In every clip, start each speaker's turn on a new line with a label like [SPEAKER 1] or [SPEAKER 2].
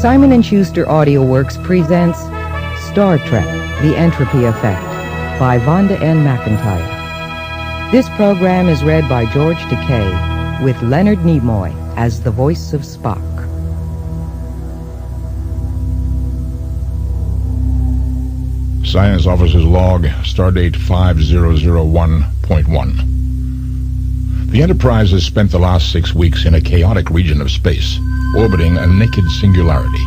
[SPEAKER 1] Simon & Schuster AudioWorks presents Star Trek: The Entropy Effect by Vonda N. McIntyre. This program is read by George Takei with Leonard Nimoy as the voice of Spock.
[SPEAKER 2] Science Officer's Log, Stardate 5001.1. The Enterprise has spent the last 6 weeks in a chaotic region of space, orbiting a naked singularity.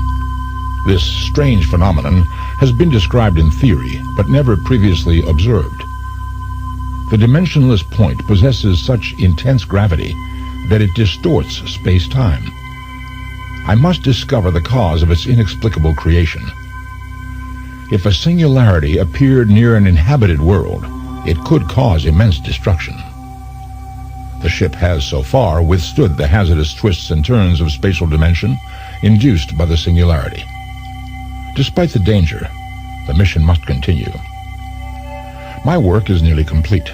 [SPEAKER 2] This strange phenomenon has been described in theory, but never previously observed. The dimensionless point possesses such intense gravity that it distorts space-time. I must discover the cause of its inexplicable creation. If a singularity appeared near an inhabited world, it could cause immense destruction. The ship has so far withstood the hazardous twists and turns of spatial dimension induced by the singularity. Despite the danger, the mission must continue. My work is nearly complete.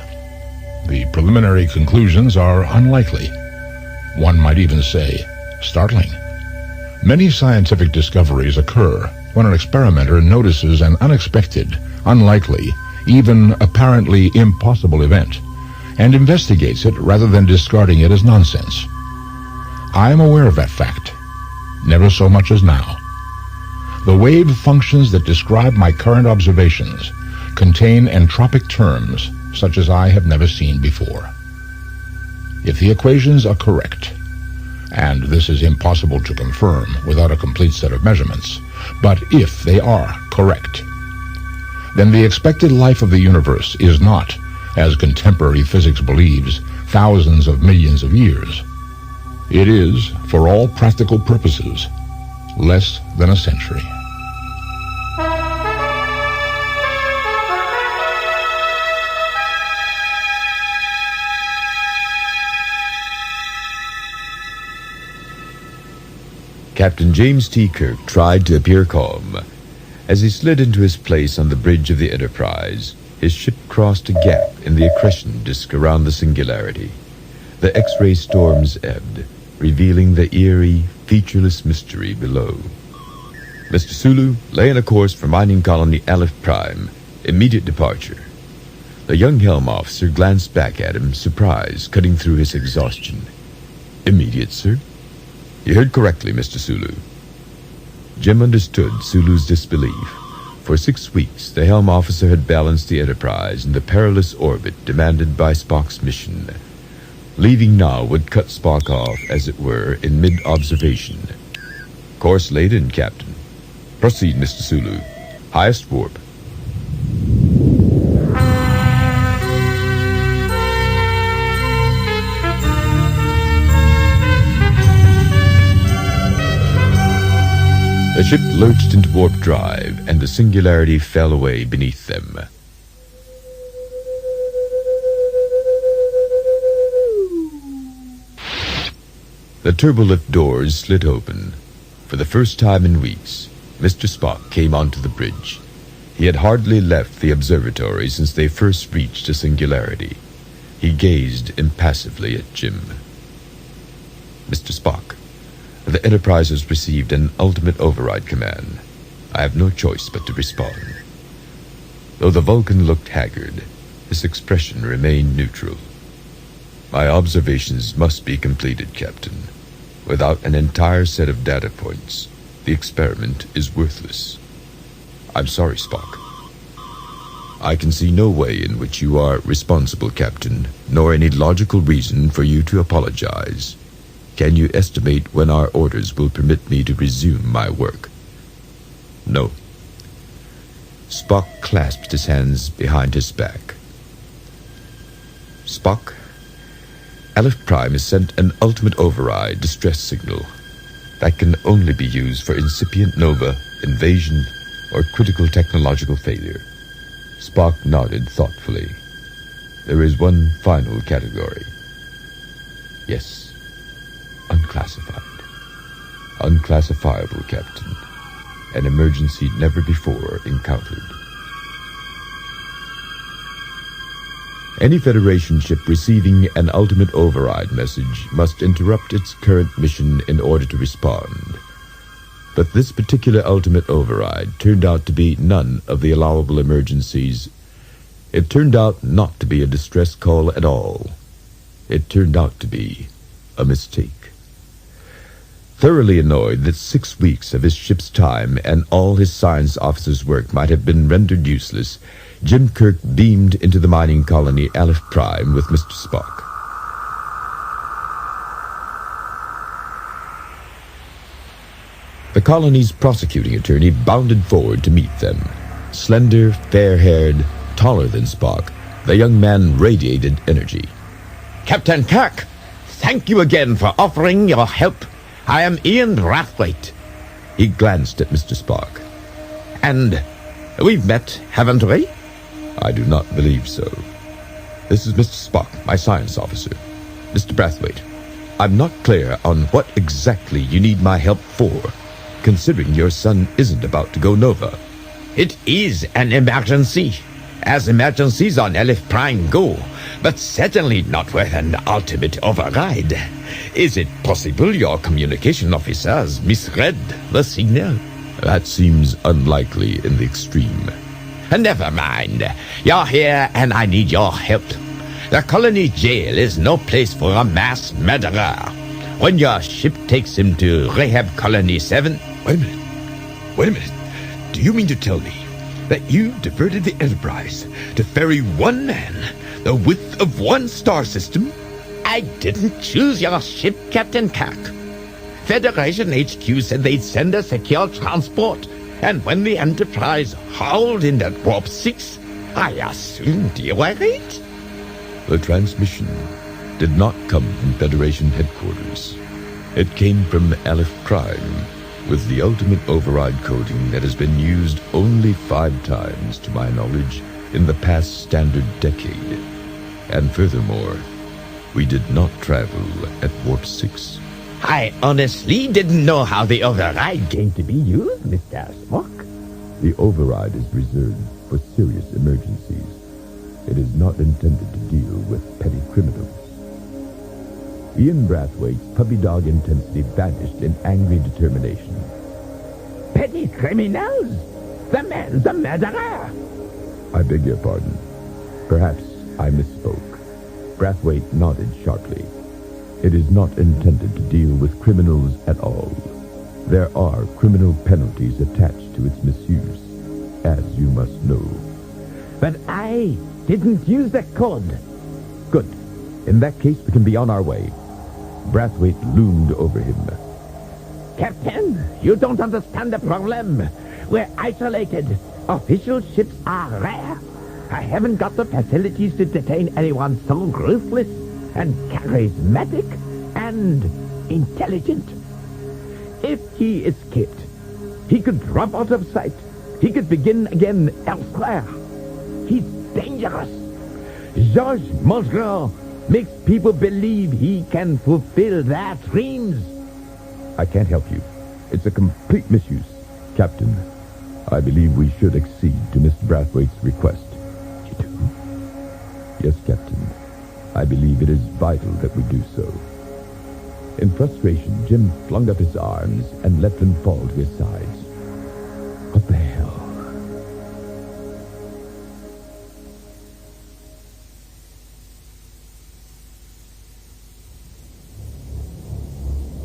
[SPEAKER 2] The preliminary conclusions are unlikely. One might even say, startling. Many scientific discoveries occur when an experimenter notices an unexpected, unlikely, even apparently impossible event, and investigates it rather than discarding it as nonsense. I am aware of that fact, never so much as now. The wave functions that describe my current observations contain entropic terms such as I have never seen before. If the equations are correct, and this is impossible to confirm without a complete set of measurements, but if they are correct, then the expected life of the universe is not, as contemporary physics believes, thousands of millions of years. It is, for all practical purposes, less than a century.
[SPEAKER 3] Captain James T. Kirk tried to appear calm. As he slid into his place on the bridge of the Enterprise, his ship crossed a gap in the accretion disk around the singularity. The X-ray storms ebbed, revealing the eerie, featureless mystery below. Mr. Sulu lay on a course for mining colony Aleph Prime, immediate departure. The young helm officer glanced back at him, surprise cutting through his exhaustion. Immediate, sir? You heard correctly, Mr. Sulu. Jim understood Sulu's disbelief. For 6 weeks, the helm officer had balanced the Enterprise in the perilous orbit demanded by Spock's mission. Leaving now would cut Spock off, as it were, in mid-observation. Course laid in, Captain. Proceed, Mr. Sulu. Highest warp. The ship lurched into warp drive, and the singularity fell away beneath them. The turbolift doors slid open. For the first time in weeks, Mr. Spock came onto the bridge. He had hardly left the observatory since they first reached a singularity. He gazed impassively at Jim. Mr. Spock, the Enterprise has received an ultimate override command. I have no choice but to respond. Though the Vulcan looked haggard, his expression remained neutral. My observations must be completed, Captain. Without an entire set of data points, the experiment is worthless. I'm sorry, Spock. I can see no way in which you are responsible, Captain, nor any logical reason for you to apologize. Can you estimate when our orders will permit me to resume my work? No. Spock clasped his hands behind his back. Spock, Aleph Prime has sent an ultimate override distress signal that can only be used for incipient nova, invasion, or critical technological failure. Spock nodded thoughtfully. There is one final category. Yes. Unclassified. Unclassifiable, Captain. An emergency never before encountered. Any Federation ship receiving an ultimate override message must interrupt its current mission in order to respond. But this particular ultimate override turned out to be none of the allowable emergencies. It turned out not to be a distress call at all. It turned out to be a mistake. Thoroughly annoyed that 6 weeks of his ship's time and all his science officer's work might have been rendered useless, Jim Kirk beamed into the mining colony Aleph Prime with Mr. Spock. The colony's prosecuting attorney bounded forward to meet them. Slender, fair-haired, taller than Spock, the young man radiated energy.
[SPEAKER 4] Captain Kirk, thank you again for offering your help. I am Ian Brathwaite.
[SPEAKER 3] He glanced at Mr. Spock.
[SPEAKER 4] And we've met, haven't we?
[SPEAKER 3] I do not believe so. This is Mr. Spock, my science officer. Mr. Brathwaite, I'm not clear on what exactly you need my help for, considering your son isn't about to go Nova.
[SPEAKER 4] It is an emergency, as emergencies on Aleph Prime go, but certainly not with an ultimate override. Is it possible your communication officers misread the signal?
[SPEAKER 3] That seems unlikely in the extreme.
[SPEAKER 4] Never mind. You're here and I need your help. The colony jail is no place for a mass murderer. When your ship takes him to Rehab Colony 7...
[SPEAKER 3] Wait a minute. Do you mean to tell me that you diverted the Enterprise to ferry one man the width of one star system?
[SPEAKER 4] I didn't choose your ship, Captain Kirk. Federation HQ said they'd send a secure transport, and when the Enterprise hauled in at Warp 6, I assumed you were it.
[SPEAKER 3] The transmission did not come from Federation headquarters. It came from Aleph Prime, with the ultimate override coding that has been used only 5 times, to my knowledge, in the past standard decade. And furthermore, we did not travel at Warp 6.
[SPEAKER 4] I honestly didn't know how the override came to be used, Mr. Spock.
[SPEAKER 3] The override is reserved for serious emergencies. It is not intended to deal with petty criminals. Ian Brathwaite's puppy dog intensity vanished in angry determination.
[SPEAKER 4] Petty criminals? The man's a murderer.
[SPEAKER 3] I beg your pardon. Perhaps I misspoke. Brathwaite nodded sharply. It is not intended to deal with criminals at all. There are criminal penalties attached to its misuse, as you must know.
[SPEAKER 4] But I didn't use the code.
[SPEAKER 3] Good. In that case, we can be on our way. Brathwaite loomed over him.
[SPEAKER 4] Captain, you don't understand the problem. We're isolated. Official ships are rare. I haven't got the facilities to detain anyone so ruthless and charismatic and intelligent. If he escaped, he could drop out of sight. He could begin again elsewhere. He's dangerous. Georges Mordreaux makes people believe he can fulfill their dreams.
[SPEAKER 3] I can't help you. It's a complete misuse. Captain, I believe we should accede to Mr. Brathwaite's request.
[SPEAKER 4] You do?
[SPEAKER 3] Yes, Captain. I believe it is vital that we do so. In frustration, Jim flung up his arms and let them fall to his sides. What the hell?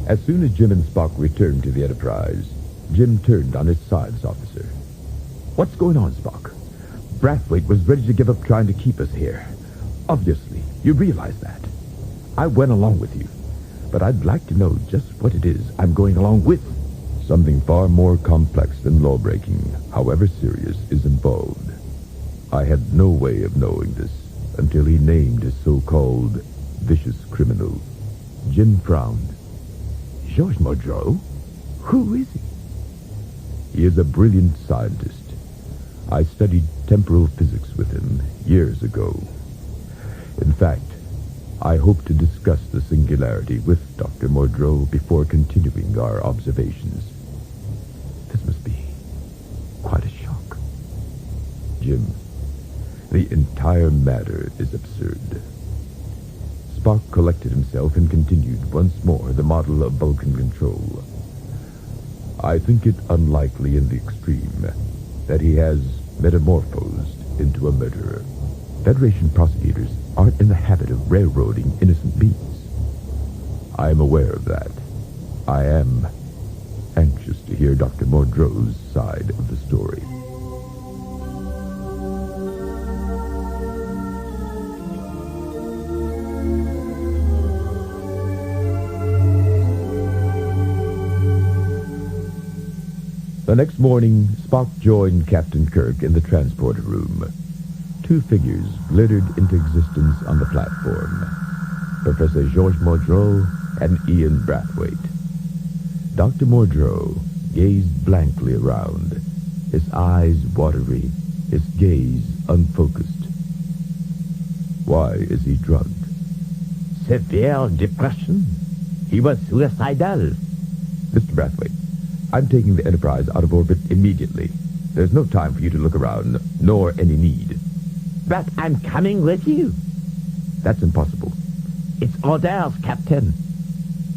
[SPEAKER 3] As soon as Jim and Spock returned to the Enterprise, Jim turned on his science officer. What's going on, Spock? Brathwaite was ready to give up trying to keep us here. Obviously, you realize that. I went along with you, but I'd like to know just what it is I'm going along with. Something far more complex than lawbreaking, however serious, is involved. I had no way of knowing this until he named his so-called vicious criminal. Jim frowned.
[SPEAKER 4] Georges Mordreaux? Who is he?
[SPEAKER 3] He is a brilliant scientist. I studied temporal physics with him years ago. In fact, I hope to discuss the singularity with Dr. Mordreaux before continuing our observations. This must be quite a shock. Jim, the entire matter is absurd. Spock collected himself and continued once more the model of Vulcan control. I think it unlikely in the extreme that he has metamorphosed into a murderer. Federation prosecutors aren't in the habit of railroading innocent beings. I am aware of that. I am anxious to hear Dr. Mordreaux's side of the story. The next morning, Spock joined Captain Kirk in the transporter room. Two figures glittered into existence on the platform. Professor Georges Mordreaux and Ian Brathwaite. Dr. Mordreaux gazed blankly around, his eyes watery, his gaze unfocused. Why is he drugged?
[SPEAKER 4] Severe depression. He was suicidal.
[SPEAKER 3] Mr. Brathwaite, I'm taking the Enterprise out of orbit immediately. There's no time for you to look around, nor any need.
[SPEAKER 4] But I'm coming with you.
[SPEAKER 3] That's impossible.
[SPEAKER 4] It's orders, Captain.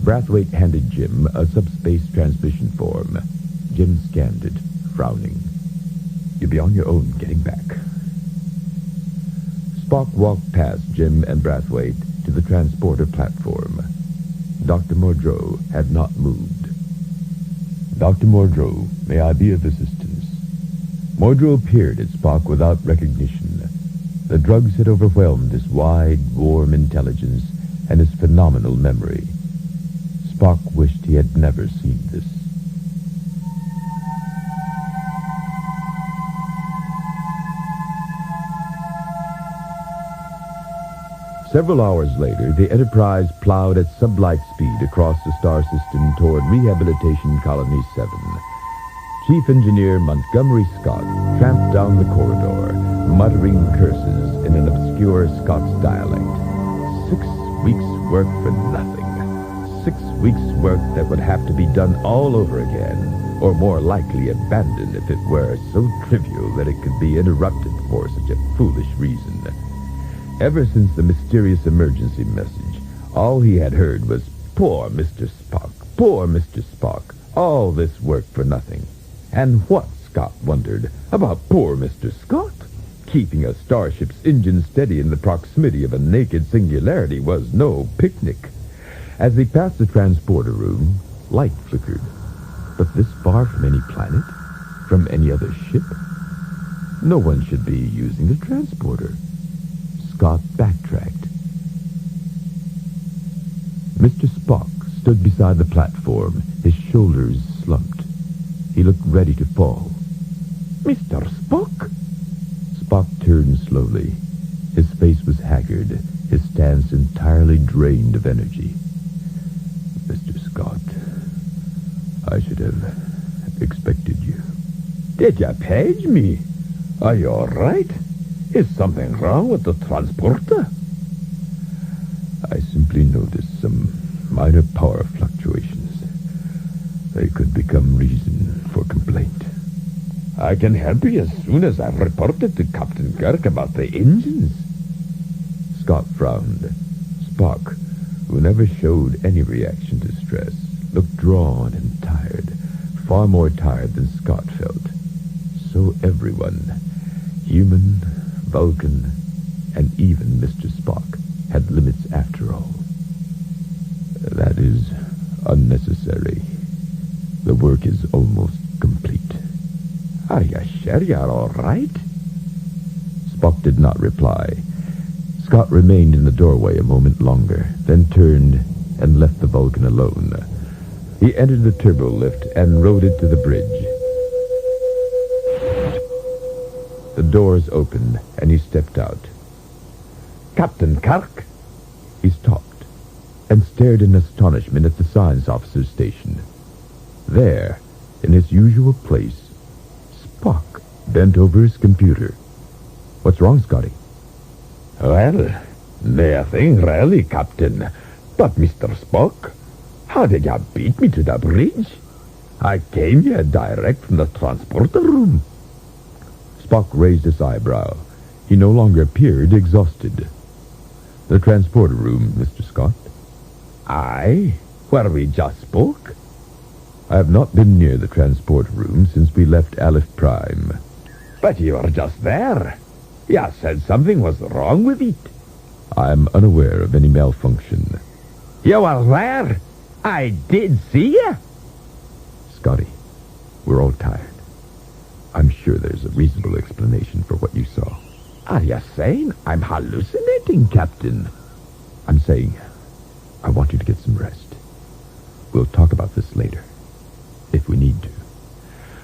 [SPEAKER 3] Brathwaite handed Jim a subspace transmission form. Jim scanned it, frowning. You'll be on your own getting back. Spock walked past Jim and Brathwaite to the transporter platform. Dr. Mordreaux had not moved. Dr. Mordreaux, may I be of assistance? Mordreaux peered at Spock without recognition. The drugs had overwhelmed his wide, warm intelligence and his phenomenal memory. Spock wished he had never seen this. Several hours later, the Enterprise plowed at sublight speed across the star system toward Rehabilitation Colony 7. Chief Engineer Montgomery Scott tramped down the corridor, muttering curses in an obscure Scots dialect. 6 weeks' work for nothing. 6 weeks' work that would have to be done all over again, or more likely abandoned if it were so trivial that it could be interrupted for such a foolish reason. Ever since the mysterious emergency message, all he had heard was, "Poor Mr. Spock, poor Mr. Spock, all this work for nothing." And what, Scott wondered, about poor Mr. Scott? Keeping a starship's engine steady in the proximity of a naked singularity was no picnic. As they passed the transporter room, light flickered. But this far from any planet? From any other ship? No one should be using the transporter. Scott backtracked. Mr. Spock stood beside the platform, his shoulders slumped. He looked ready to fall. "Mr. Spock?" Spock turned slowly. His face was haggard, his stance entirely drained of energy. "Mr. Scott, I should have expected you."
[SPEAKER 4] Did you page me? Are you all right? Is something wrong with the transporter?
[SPEAKER 3] I simply noticed some minor power fluctuations. They could become reason for complaint.
[SPEAKER 4] I can help you as soon as I've reported to Captain Kirk about the engines.
[SPEAKER 3] Scott frowned. Spock, who never showed any reaction to stress, looked drawn and tired, far more tired than Scott felt. So everyone, human, Vulcan, and even Mr. Spock, had limits after all. That is unnecessary. The work is almost complete.
[SPEAKER 4] Are you sure you're all right?
[SPEAKER 3] Spock did not reply. Scott remained in the doorway a moment longer, then turned and left the Vulcan alone. He entered the turbo lift and rode it to the bridge. The doors opened, and he stepped out.
[SPEAKER 4] Captain Kirk?
[SPEAKER 3] He stopped and stared in astonishment at the science officer's station. There, in his usual place, Spock bent over his computer. "What's wrong, Scotty?"
[SPEAKER 4] "Well, nothing really, Captain. But, Mr. Spock, how did you beat me to the bridge? I came here direct from the transporter room."
[SPEAKER 3] Spock raised his eyebrow. He no longer appeared exhausted. "The transporter room, Mr. Scott."
[SPEAKER 4] "Aye, where we just spoke."
[SPEAKER 3] I have not been near the transport room since we left Aleph Prime.
[SPEAKER 4] But you were just there. You said something was wrong with it.
[SPEAKER 3] I am unaware of any malfunction.
[SPEAKER 4] You were there. I did see you.
[SPEAKER 3] Scotty, we're all tired. I'm sure there's a reasonable explanation for what you saw.
[SPEAKER 4] Are you saying I'm hallucinating, Captain?
[SPEAKER 3] I'm saying I want you to get some rest. We'll talk about this later, if we need to.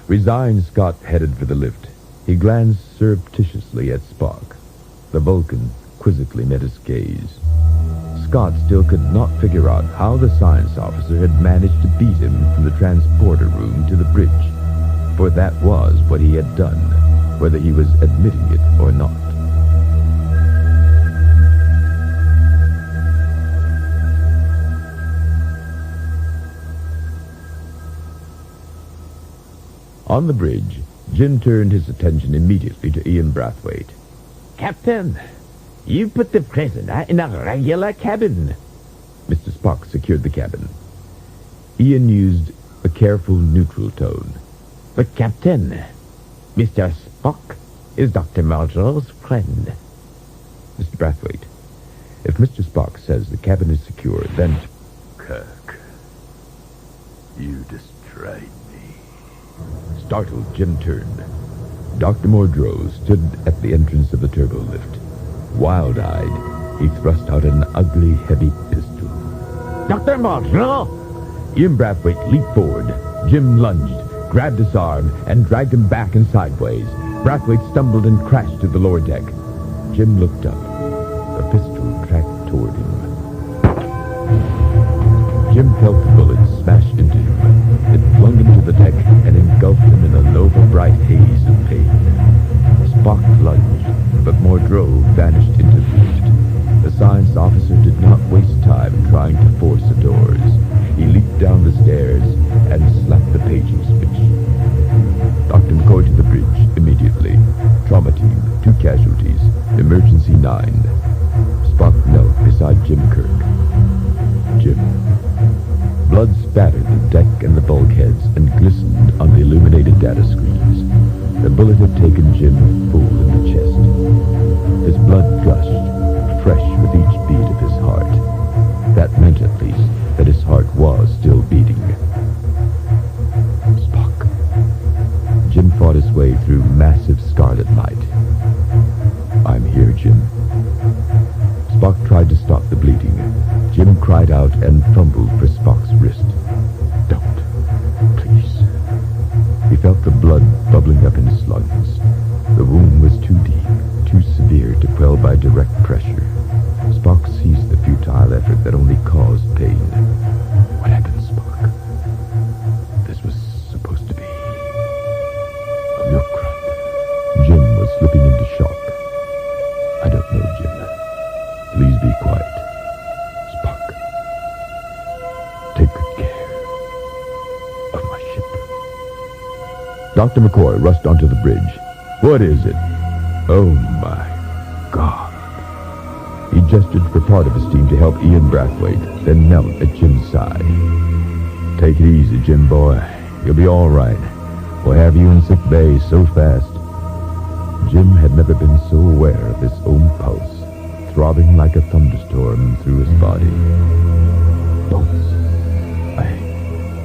[SPEAKER 3] Resigned, Scott headed for the lift. He glanced surreptitiously at Spock. The Vulcan quizzically met his gaze. Scott still could not figure out how the science officer had managed to beat him from the transporter room to the bridge, for that was what he had done, whether he was admitting it or not. On the bridge, Jim turned his attention immediately to Ian Brathwaite.
[SPEAKER 4] Captain, you put the prisoner in a regular cabin.
[SPEAKER 3] Mr. Spock secured the cabin. Ian used a careful, neutral tone.
[SPEAKER 4] But, Captain, Mr. Spock is Dr. Mordreaux's friend.
[SPEAKER 3] Mr. Brathwaite, if Mr. Spock says the cabin is secure, then...
[SPEAKER 5] Kirk, you destroyed me.
[SPEAKER 3] Startled, Jim turned. Dr. Mordreaux stood at the entrance of the turbo lift. Wild-eyed, he thrust out an ugly, heavy pistol.
[SPEAKER 4] Dr. Mordreaux!
[SPEAKER 3] Ian Brathwaite leaped forward. Jim lunged, grabbed his arm, and dragged him back and sideways. Brathwaite stumbled and crashed to the lower deck. Jim looked up. The pistol tracked toward him. Jim felt the bullet smash into him. It flung him to the deck and engulfed him in a nova-bright haze of pain. Spock lunged, but Mordreaux vanished into the lift. The science officer did not waste time trying to force the doors. He leaped down the stairs and slapped the paging switch. Dr. McCoy to the bridge immediately. Trauma team, 2 casualties. Emergency 9. Spock knelt beside Jim Kirk. Jim. Blood spattered the deck and the bulkheads and glistened on the illuminated data screens. The bullet had taken Jim full in the chest. His blood gushed, fresh with each beat of his heart. That meant, at least, that his heart was still beating. Spock. Jim fought his way through massive scarlet light. I'm here, Jim. Spock tried to stop the bleeding. Jim cried out and fumbled for Spock's wrist. Don't. Please. He felt the blood bubbling up in his lungs. The wound was too deep, too severe to quell by direct pressure. Spock ceased the futile effort that only caused pain. What happened, Spock? This was supposed to be a milk run. Jim was slipping into shock. I don't know, Jim. Please be quiet. Spock, take good care of my ship. Dr. McCoy rushed onto the bridge. What is it? Oh, my God. He gestured for part of his team to help Ian Brathwaite, then knelt at Jim's side. Take it easy, Jim boy. You'll be all right. We'll have you in sick bay so fast. Jim had never been so aware of his own pulse, throbbing like a thunderstorm through his body. Bolts.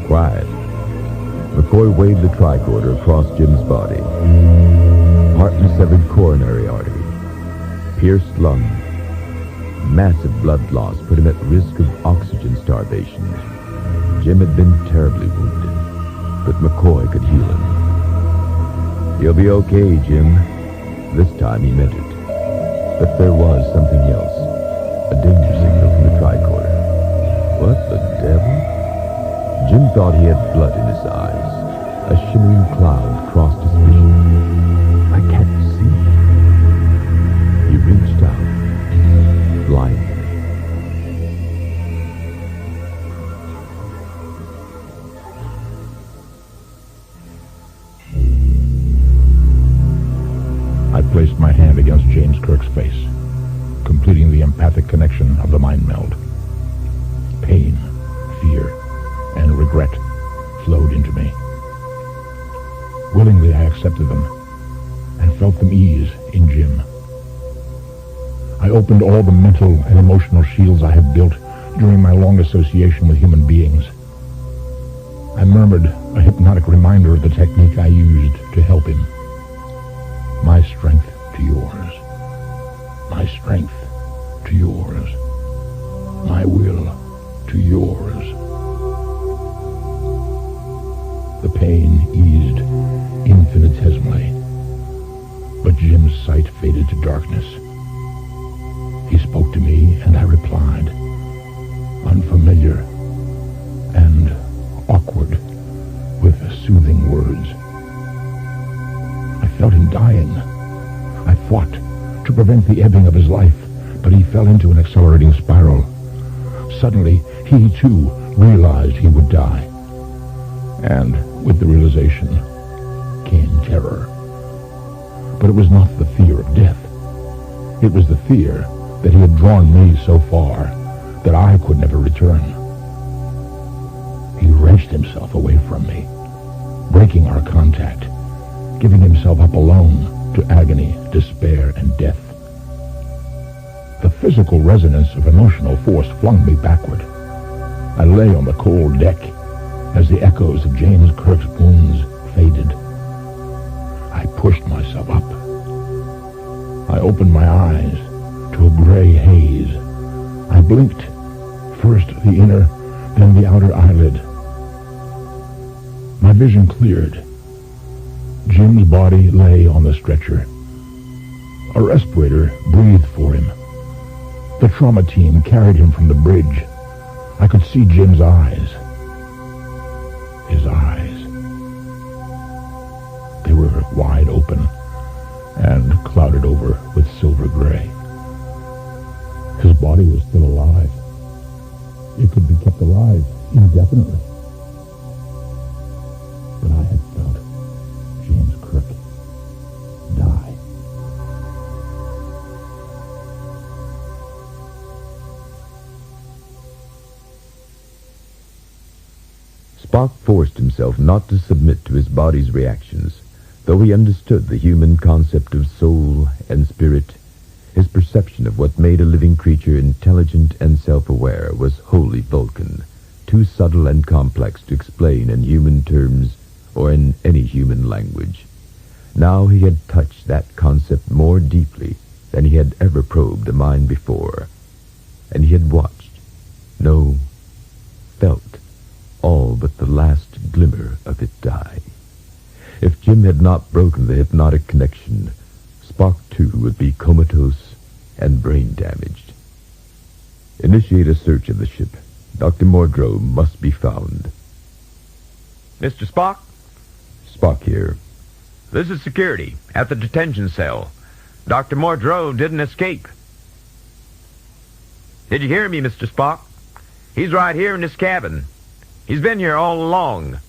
[SPEAKER 3] Quiet. McCoy waved the tricorder across Jim's body. Partly severed coronary artery. Pierced lung. Massive blood loss put him at risk of oxygen starvation. Jim had been terribly wounded, but McCoy could heal him. You'll be okay, Jim. This time he meant it. But there was something else. A danger signal from the tricorder. What the devil? Jim thought he had blood in his eyes. A shimmering cloud crossed his vision. I can't see. He reached out, blindly.
[SPEAKER 2] I placed my hand against James Kirk's face, completing the empathic connection of the mind meld. Pain, fear, and regret flowed into me. Willingly I accepted them and felt them ease in Jim. I opened all the mental and emotional shields I had built during my long association with human beings. I murmured a hypnotic reminder of the technique I used to help him. My strength to yours. My strength to yours. My will to yours. The pain eased infinitesimally, but Jim's sight faded to darkness. He spoke to me, and I replied, unfamiliar and awkward, with soothing words. I felt him dying. I fought to prevent the ebbing of his life, but he fell into an accelerating spiral. Suddenly, he too realized he would die. And with the realization came terror. But it was not the fear of death. It was the fear that he had drawn me so far that I could never return. He wrenched himself away from me, breaking our contact, giving himself up alone to agony, despair, and death. The physical resonance of emotional force flung me backward. I lay on the cold deck as the echoes of James Kirk's wounds faded. I pushed myself up. I opened my eyes to a gray haze. I blinked, first the inner, then the outer eyelid. My vision cleared. Jim's body lay on the stretcher. A respirator breathed for him. The trauma team carried him from the bridge. I could see Jim's eyes. His eyes. They were wide open and clouded over with silver gray. His body was still alive. It could be kept alive indefinitely. But I had felt James Kirk die.
[SPEAKER 3] Spock forced himself not to submit to his body's reactions. Though he understood the human concept of soul and spirit, his perception of what made a living creature intelligent and self-aware was wholly Vulcan, too subtle and complex to explain in human terms or in any human language. Now he had touched that concept more deeply than he had ever probed a mind before, and he had watched, no, felt, all but the last glimmer of it die. If Jim had not broken the hypnotic connection, Spock too would be comatose and brain damaged. Initiate a search of the ship. Dr. Mordreaux must be found.
[SPEAKER 6] Mr. Spock?
[SPEAKER 3] Spock here.
[SPEAKER 6] This is security at the detention cell. Dr. Mordreaux didn't escape. Did you hear me, Mr. Spock? He's right here in this cabin. He's been here all along.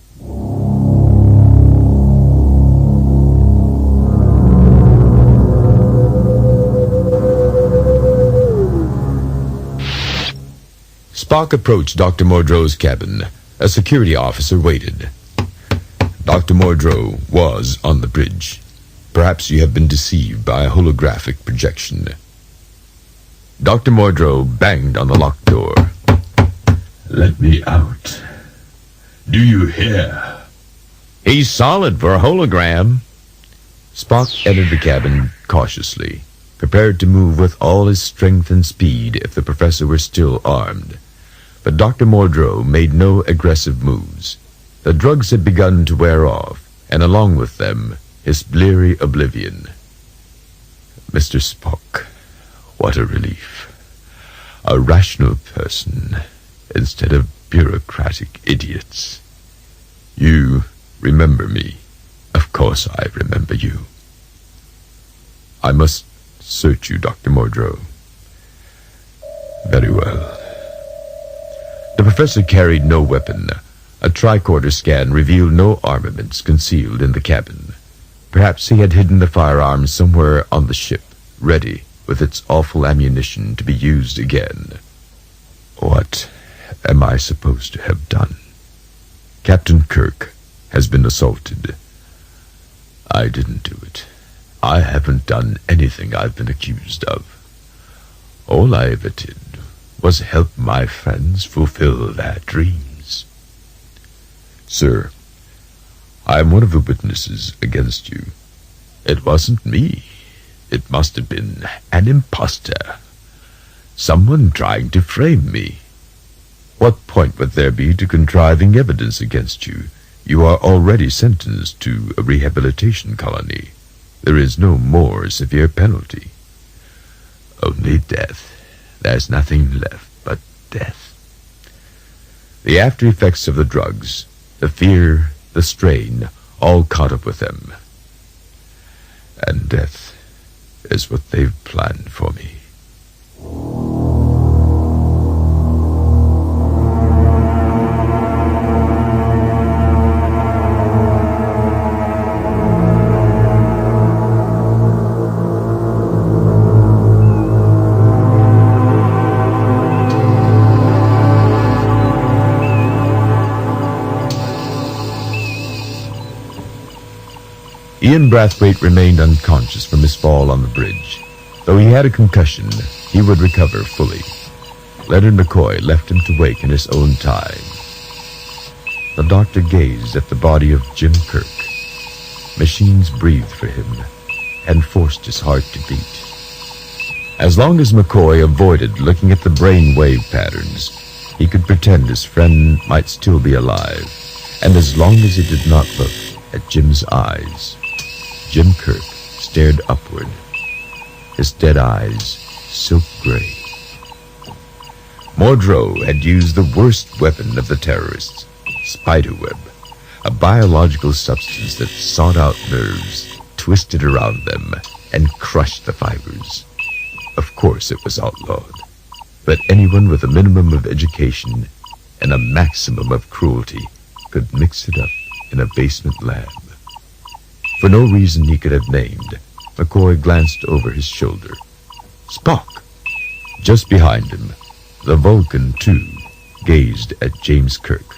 [SPEAKER 3] Spock approached Dr. Mordreaux's cabin. A security officer waited. Dr. Mordreaux was on the bridge. Perhaps you have been deceived by a holographic projection. Dr. Mordreaux banged on the locked door.
[SPEAKER 5] Let me out. Do you hear?
[SPEAKER 6] He's solid for a hologram.
[SPEAKER 3] Spock entered the cabin cautiously, prepared to move with all his strength and speed if the professor were still armed. But Dr. Mordreaux made no aggressive moves. The drugs had begun to wear off, and along with them, his bleary oblivion. Mr. Spock, what a relief. A rational person instead of bureaucratic idiots. You remember me. Of course I remember you. I must search you, Dr. Mordreaux. Very well. The professor carried no weapon. A tricorder scan revealed no armaments concealed in the cabin. Perhaps he had hidden the firearm somewhere on the ship, ready with its awful ammunition to be used again. What am I supposed to have done? Captain Kirk has been assaulted. I didn't do it. I haven't done anything I've been accused of. All I ever did was help my friends fulfill their dreams. Sir, I am one of the witnesses against you. It wasn't me. It must have been an imposter. Someone trying to frame me. What point would there be to contriving evidence against you? You are already sentenced to a rehabilitation colony. There is no more severe penalty. Only death. There's nothing left but death. The after effects of the drugs, the fear, the strain, all caught up with them. And death is what they've planned for me. Ian Brathwaite remained unconscious from his fall on the bridge. Though he had a concussion, he would recover fully. Leonard McCoy left him to wake in his own time. The doctor gazed at the body of Jim Kirk. Machines breathed for him and forced his heart to beat. As long as McCoy avoided looking at the brain wave patterns, he could pretend his friend might still be alive, and as long as he did not look at Jim's eyes, Jim Kirk stared upward, his dead eyes silk gray. Mordreaux had used the worst weapon of the terrorists, spiderweb, a biological substance that sought out nerves, twisted around them, and crushed the fibers. Of course it was outlawed, but anyone with a minimum of education and a maximum of cruelty could mix it up in a basement lab. For no reason he could have named, McCoy glanced over his shoulder. Spock! Just behind him, the Vulcan, too, gazed at James Kirk.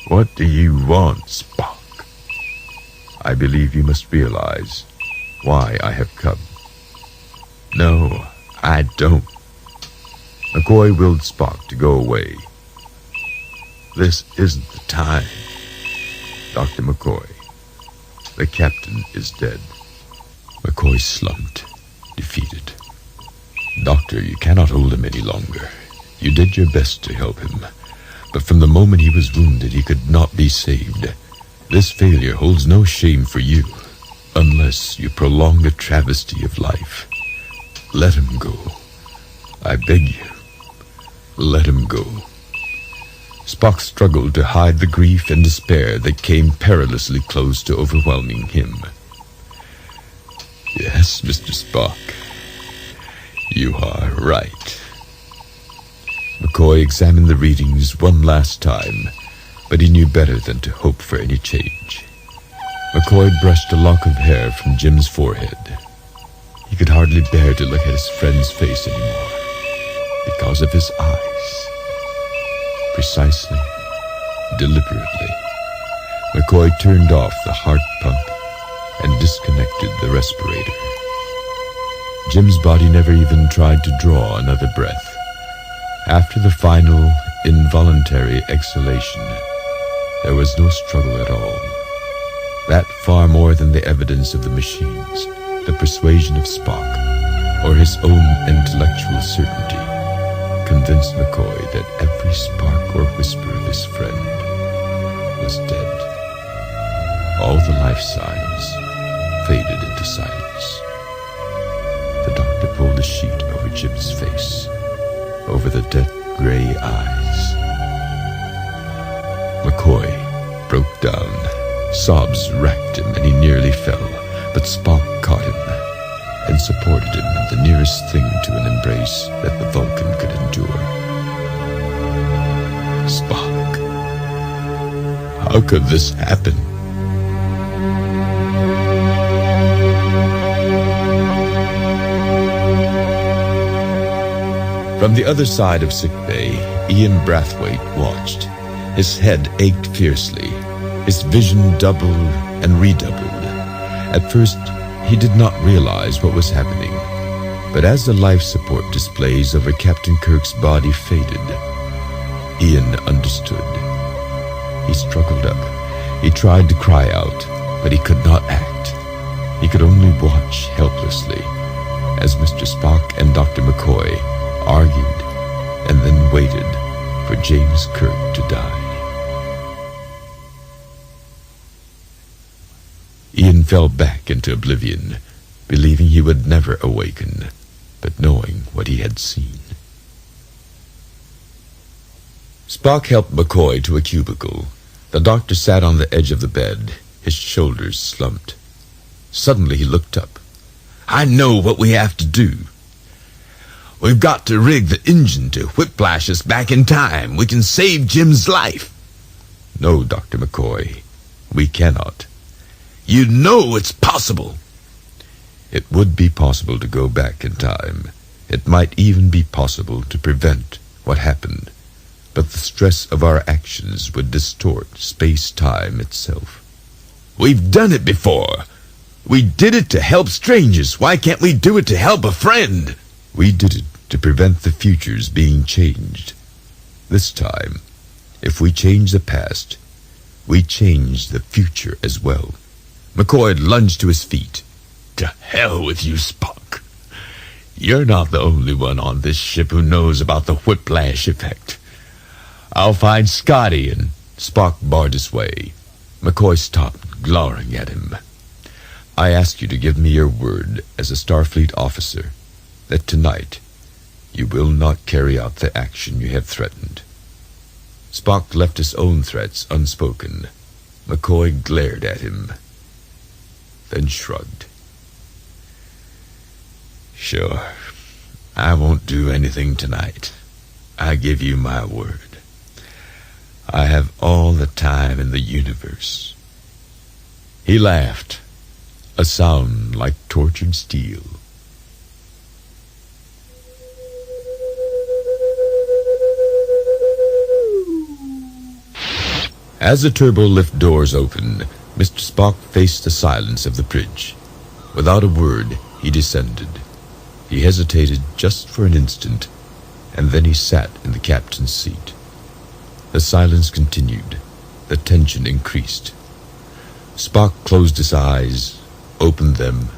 [SPEAKER 3] What do you want, Spock? I believe you must realize why I have come. No, I don't. McCoy willed Spock to go away. This isn't the time. Dr. McCoy, the captain is dead. McCoy slumped, defeated. Doctor, you cannot hold him any longer. You did your best to help him, but from the moment he was wounded, he could not be saved. This failure holds no shame for you, unless you prolong the travesty of life. Let him go. I beg you, let him go. Spock struggled to hide the grief and despair that came perilously close to overwhelming him. Yes, Mr. Spock, you are right. McCoy examined the readings one last time, but he knew better than to hope for any change. McCoy brushed a lock of hair from Jim's forehead. He could hardly bear to look at his friend's face anymore, because of his eyes. Precisely, deliberately, McCoy turned off the heart pump and disconnected the respirator. Jim's body never even tried to draw another breath. After the final, involuntary exhalation, there was no struggle at all. That far more than the evidence of the machines, the persuasion of Spock, or his own intellectual certainty, convinced McCoy that every spark or whisper of his friend was dead. All the life signs faded into silence. The doctor pulled a sheet over Jim's face, over the dead gray eyes. McCoy broke down. Sobs racked him and he nearly fell, but Spock caught him and supported him in the nearest thing to an embrace that the Vulcan could endure. Spock, how could this happen? From the other side of sickbay, Ian Brathwaite watched His head ached fiercely. His vision doubled and redoubled. At first, he did not realize what was happening. But as the life support displays over Captain Kirk's body faded, Ian understood. He struggled up. He tried to cry out, but he could not act. He could only watch helplessly as Mr. Spock and Dr. McCoy argued and then waited for James Kirk to die. Ian fell back into oblivion, believing he would never awaken, but knowing what he had seen. Spock helped McCoy to a cubicle. The doctor sat on the edge of the bed, his shoulders slumped. Suddenly he looked up. "I know what we have to do. We've got to rig the engine to whiplash us back in time. We can save Jim's life." "No, Dr. McCoy, we cannot." "You know it's possible." It would be possible to go back in time. It might even be possible to prevent what happened. But the stress of our actions would distort space-time itself. "We've done it before. We did it to help strangers. Why can't we do it to help a friend?" "We did it to prevent the futures being changed. This time, if we change the past, we change the future as well." McCoy lunged to his feet. "To hell with you, Spock. You're not the only one on this ship who knows about the whiplash effect. I'll find Scotty," and Spock barred his way. McCoy stopped, glowering at him. "I ask you to give me your word as a Starfleet officer that tonight you will not carry out the action you have threatened." Spock left his own threats unspoken. McCoy glared at him, then shrugged. "Sure, I won't do anything tonight. I give you my word. I have all the time in the universe." He laughed, a sound like tortured steel. As the turbo-lift doors opened, Mr. Spock faced the silence of the bridge. Without a word, he descended. He hesitated just for an instant, and then he sat in the captain's seat. The silence continued. The tension increased. Spock closed his eyes, opened them,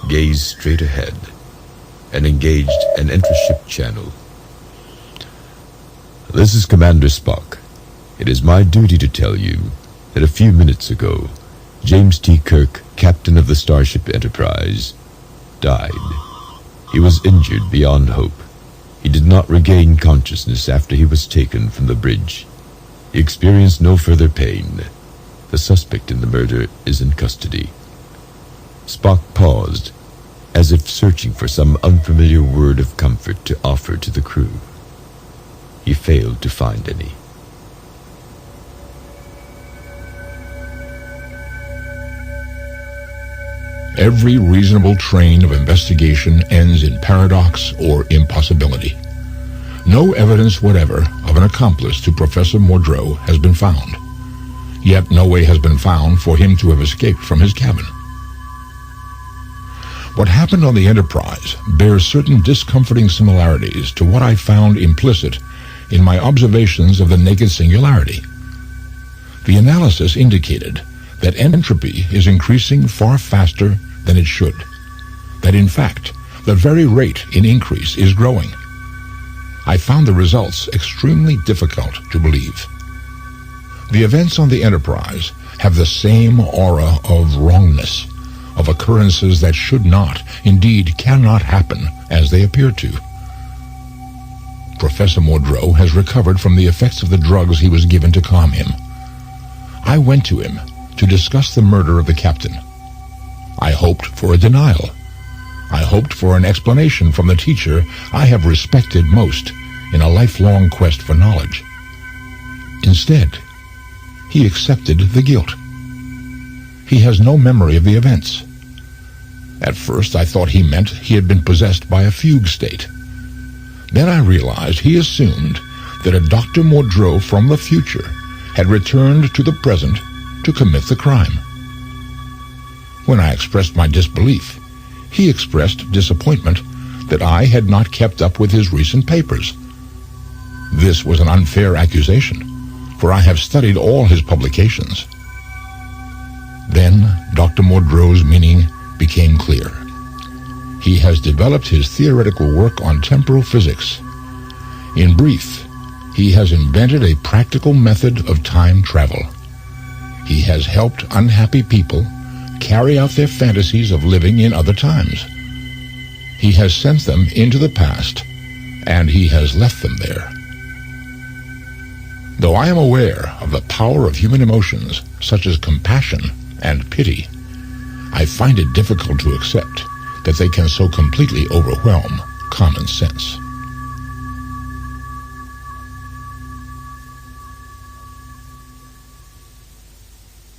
[SPEAKER 3] gazed straight ahead, and engaged an intership channel. "This is Commander Spock. It is my duty to tell you that a few minutes ago, James T. Kirk, captain of the starship Enterprise, died. He was injured beyond hope. He did not regain consciousness after he was taken from the bridge. He experienced no further pain. The suspect in the murder is in custody." Spock paused, as if searching for some unfamiliar word of comfort to offer to the crew. He failed to find any.
[SPEAKER 2] Every reasonable train of investigation ends in paradox or impossibility. No evidence whatever of an accomplice to Professor Mordreaux has been found. Yet no way has been found for him to have escaped from his cabin. What happened on the Enterprise bears certain discomforting similarities to what I found implicit in my observations of the naked singularity. The analysis indicated that entropy is increasing far faster than it should, that in fact, the very rate in increase is growing. I found the results extremely difficult to believe. The events on the Enterprise have the same aura of wrongness, of occurrences that should not, indeed cannot happen as they appear to. Professor Mordreaux has recovered from the effects of the drugs he was given to calm him. I went to him to discuss the murder of the captain. I hoped for a denial. I hoped for an explanation from the teacher I have respected most in a lifelong quest for knowledge. Instead, he accepted the guilt. He has no memory of the events. At first, I thought he meant he had been possessed by a fugue state. Then I realized he assumed that a Dr. Mordreaux from the future had returned to the present to commit the crime. When I expressed my disbelief, he expressed disappointment that I had not kept up with his recent papers. This was an unfair accusation, for I have studied all his publications. Then Dr. Mordreaux's meaning became clear. He has developed his theoretical work on temporal physics. In brief, he has invented a practical method of time travel. He has helped unhappy people carry out their fantasies of living in other times. He has sent them into the past, and he has left them there. Though I am aware of the power of human emotions, such as compassion and pity, I find it difficult to accept that they can so completely overwhelm common sense.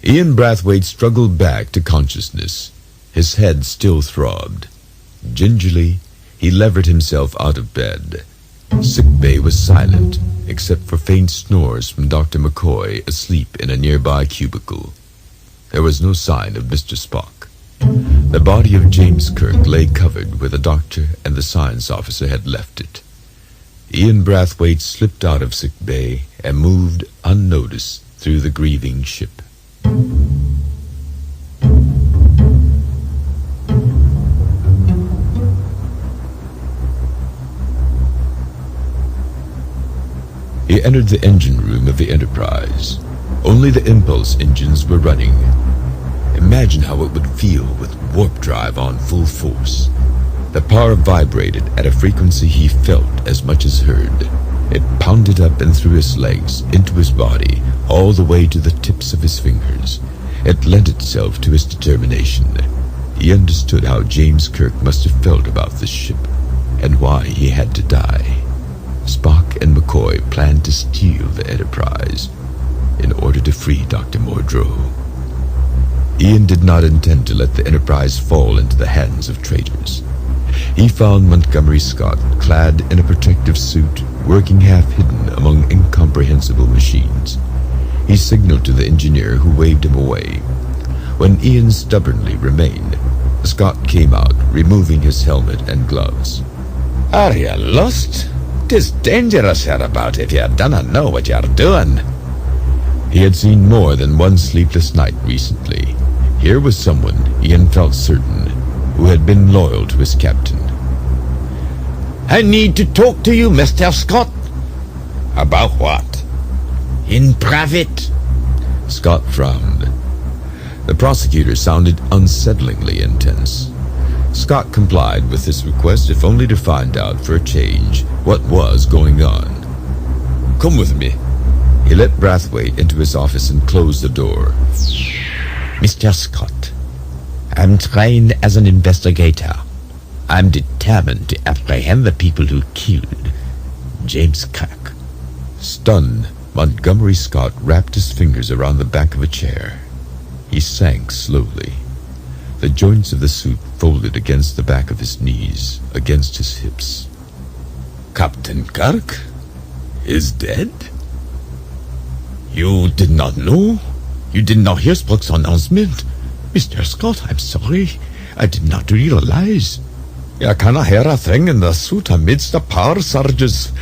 [SPEAKER 3] Ian Brathwaite struggled back to consciousness. His head still throbbed. Gingerly, he levered himself out of bed. Sick bay was silent, except for faint snores from Dr. McCoy asleep in a nearby cubicle. There was no sign of Mr. Spock. The body of James Kirk lay covered where the doctor and the science officer had left it. Ian Brathwaite slipped out of sick bay and moved unnoticed through the grieving ship. He entered the engine room of the Enterprise. Only the impulse engines were running. Imagine how it would feel with warp drive on full force. The power vibrated at a frequency he felt as much as heard. It pounded up and through his legs, into his body, all the way to the tips of his fingers. It lent itself to his determination. He understood how James Kirk must have felt about this ship, and why he had to die. Spock and McCoy planned to steal the Enterprise in order to free Dr. Mordreaux. Ian did not intend to let the Enterprise fall into the hands of traitors. He found Montgomery Scott clad in a protective suit, working half-hidden among incomprehensible machines. He signaled to the engineer, who waved him away. When Ian stubbornly remained, Scott came out, removing his helmet and gloves.
[SPEAKER 7] "Are you lost? 'Tis dangerous hereabout if you dunna know what you're doing."
[SPEAKER 3] He had seen more than one sleepless night recently. Here was someone, Ian felt certain, who had been loyal to his captain.
[SPEAKER 7] "I need to talk to you, Mr. Scott."
[SPEAKER 5] About what?
[SPEAKER 7] "In private."
[SPEAKER 3] Scott frowned. The prosecutor sounded unsettlingly intense. Scott complied with this request, if only to find out, for a change, what was going on.
[SPEAKER 7] "Come with me."
[SPEAKER 3] He let Brathwaite into his office and closed the door.
[SPEAKER 7] "Mr. Scott, I'm trained as an investigator. I'm determined to apprehend the people who killed James Kirk."
[SPEAKER 3] Stunned, Montgomery Scott wrapped his fingers around the back of a chair. He sank slowly. The joints of the suit folded against the back of his knees, against his hips.
[SPEAKER 5] Captain Kirk is dead? You did not know?
[SPEAKER 7] You did not hear Spock's announcement? Mr. Scott, I'm sorry. I did not realize.
[SPEAKER 5] I cannot hear a thing in the suit amidst the power surges.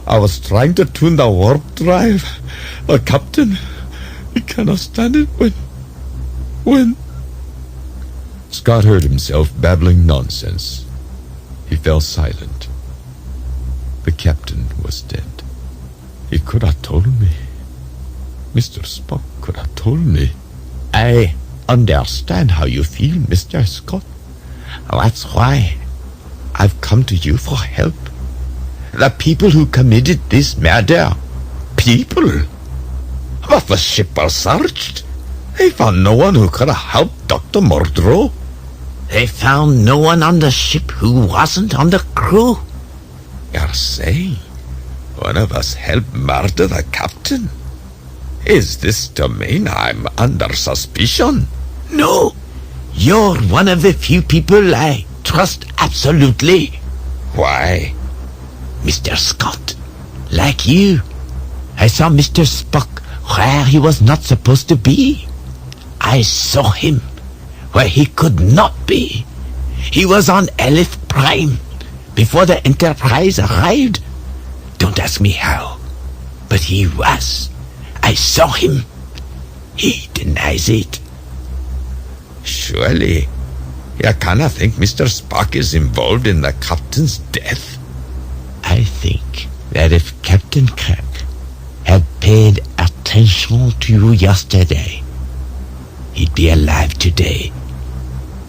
[SPEAKER 5] I was trying to tune the warp drive. But Captain, he cannot stand it when...
[SPEAKER 3] Scott heard himself babbling nonsense. He fell silent. The captain was dead.
[SPEAKER 5] He could have told me. Mr. Spock could have told me.
[SPEAKER 7] I understand how you feel, Mr. Scott. That's why I've come to you for help. The people who committed this murder.
[SPEAKER 5] People? But the ship was searched. They found no one who could have helped Dr. Mordreaux.
[SPEAKER 7] They found no one on the ship who wasn't on the crew.
[SPEAKER 5] You're saying one of us helped murder the captain? Is this to mean I'm under suspicion?
[SPEAKER 7] No. You're one of the few people I trust absolutely.
[SPEAKER 5] Why?
[SPEAKER 7] Mr. Scott, like you, I saw Mr. Spock where he was not supposed to be. I saw him where he could not be. He was on Aleph Prime before the Enterprise arrived. Don't ask me how, but he was. I saw him. He denies it.
[SPEAKER 5] Surely, you cannot think Mr. Spock is involved in the captain's death?
[SPEAKER 7] I think that if Captain Kirk had paid attention to you yesterday, he'd be alive today.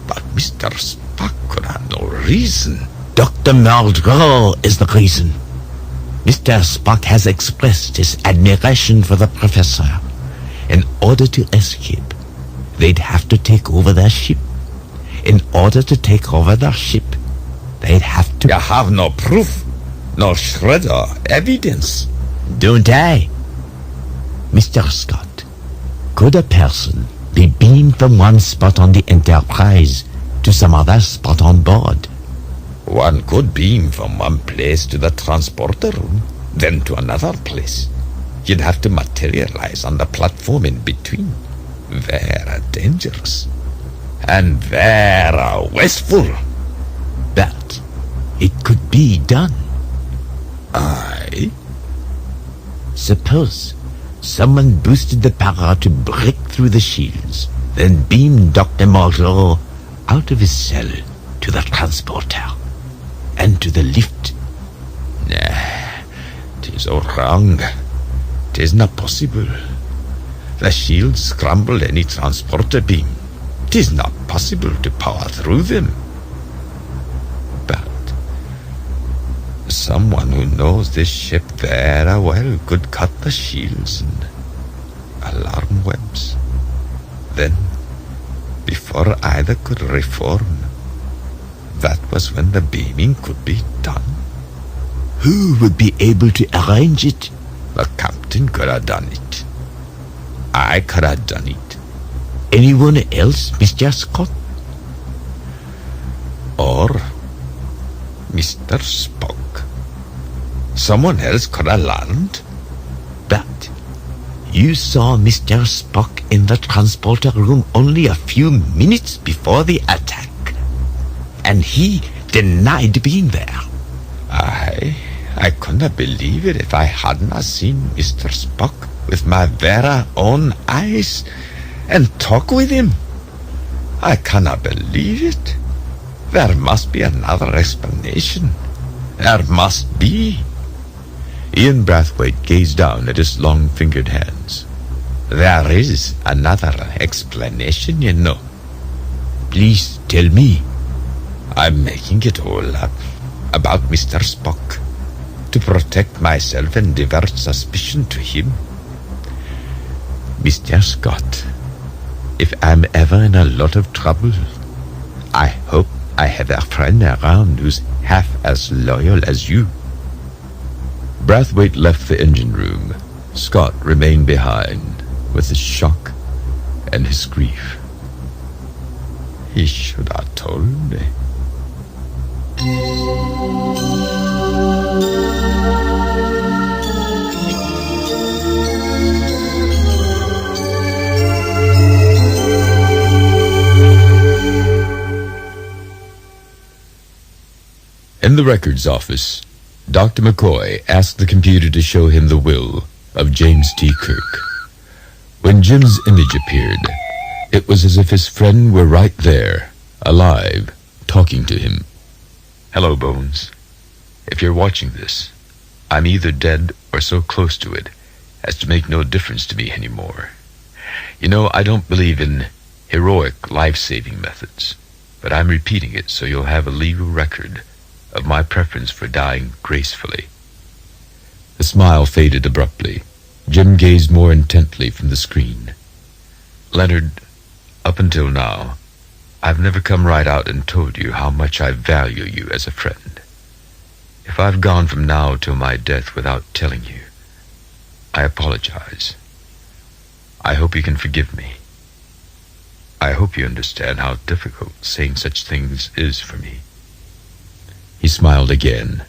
[SPEAKER 5] But Mr. Spock could have no reason.
[SPEAKER 7] Dr. Mordreaux is the reason. Mr. Spock has expressed his admiration for the professor. In order to escape, they'd have to take over their ship. In order to take over their ship, they'd have to...
[SPEAKER 5] You have no proof, no shred of evidence.
[SPEAKER 7] Don't I? Mr. Scott, could a person be beamed from one spot on the Enterprise to some other spot on board?
[SPEAKER 5] One could beam from one place to the transporter room, then to another place. You'd have to materialize on the platform in between. Very dangerous. And very wasteful.
[SPEAKER 7] But it could be done.
[SPEAKER 5] Aye?
[SPEAKER 7] Suppose someone boosted the power to break through the shields, then beamed Dr. Mordreaux out of his cell to the transporter and to the lift.
[SPEAKER 5] Nah, 'tis all wrong. 'Tis not possible. The shields scramble any transporter beam. 'Tis not possible to power through them. But someone who knows this ship very well could cut the shields and alarm webs. Then, before either could reform, that was when the beaming could be done.
[SPEAKER 7] Who would be able to arrange it?
[SPEAKER 5] The captain could have done it. I could have done it.
[SPEAKER 7] Anyone else, Mr. Scott?
[SPEAKER 5] Or Mr. Spock. Someone else could have learned.
[SPEAKER 7] But you saw Mr. Spock in the transporter room only a few minutes before the attack. And he denied being there.
[SPEAKER 5] I couldn't believe it if I hadn't seen Mr. Spock with my very own eyes and talk with him. I cannot believe it. There must be another explanation. There must be.
[SPEAKER 3] Ian Brathwaite gazed down at his long-fingered hands.
[SPEAKER 5] There is another explanation, you know.
[SPEAKER 7] Please tell me.
[SPEAKER 5] I'm making it all up about Mr. Spock to protect myself and divert suspicion to him.
[SPEAKER 3] Mr. Scott, if I'm ever in a lot of trouble, I hope I have a friend around who's half as loyal as you. Brathwaite left the engine room. Scott remained behind with his shock and his grief.
[SPEAKER 5] He should have told me.
[SPEAKER 3] In the records office, Dr. McCoy asked the computer to show him the will of James T. Kirk. When Jim's image appeared, it was as if his friend were right there, alive, talking to him. Hello, Bones. If you're watching this, I'm either dead or so close to it as to make no difference to me anymore. You know, I don't believe in heroic life-saving methods, but I'm repeating it so you'll have a legal record of my preference for dying gracefully. The smile faded abruptly. Jim gazed more intently from the screen. Leonard, up until now, I've never come right out and told you how much I value you as a friend. If I've gone from now till my death without telling you, I apologize. I hope you can forgive me. I hope you understand how difficult saying such things is for me. He smiled again.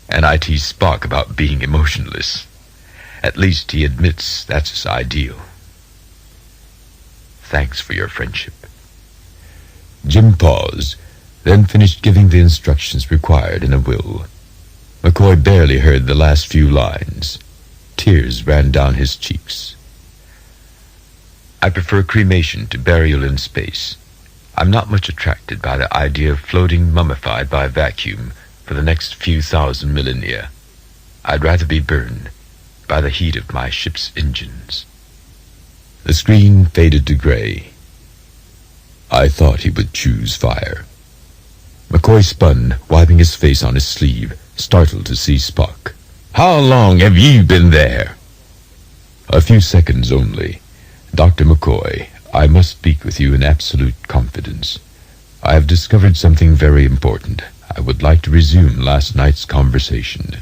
[SPEAKER 3] And I teased Spock about being emotionless. At least he admits that's his ideal. Thanks for your friendship. Jim paused, then finished giving the instructions required in a will. McCoy barely heard the last few lines. Tears ran down his cheeks. I prefer cremation to burial in space. I'm not much attracted by the idea of floating mummified by vacuum for the next few thousand millennia. I'd rather be burned by the heat of my ship's engines. The screen faded to gray. I thought he would choose fire. McCoy spun, wiping his face on his sleeve, startled to see Spock. How long have you been there? A few seconds only. Dr. McCoy, I must speak with you in absolute confidence. I have discovered something very important. I would like to resume last night's conversation.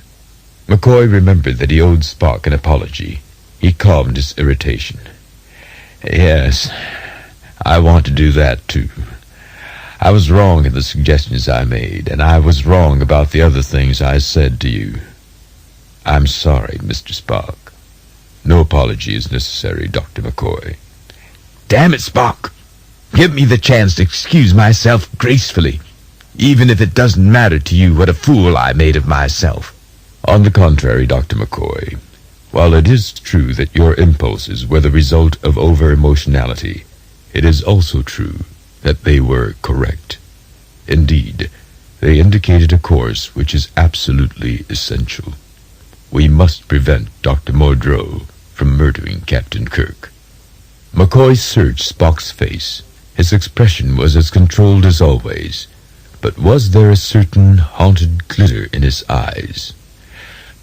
[SPEAKER 3] McCoy remembered that he owed Spock an apology. He calmed his irritation. Yes, I want to do that too. I was wrong in the suggestions I made, and I was wrong about the other things I said to you. I'm sorry, Mr. Spock. No apology is necessary, Dr. McCoy. Damn it, Spock! Give me the chance to excuse myself gracefully, even if it doesn't matter to you what a fool I made of myself. On the contrary, Dr. McCoy, while it is true that your impulses were the result of over-emotionality, it is also true that they were correct. Indeed, they indicated a course which is absolutely essential. We must prevent Dr. Mordreaux from murdering Captain Kirk. McCoy searched Spock's face. His expression was as controlled as always, but was there a certain haunted glitter in his eyes?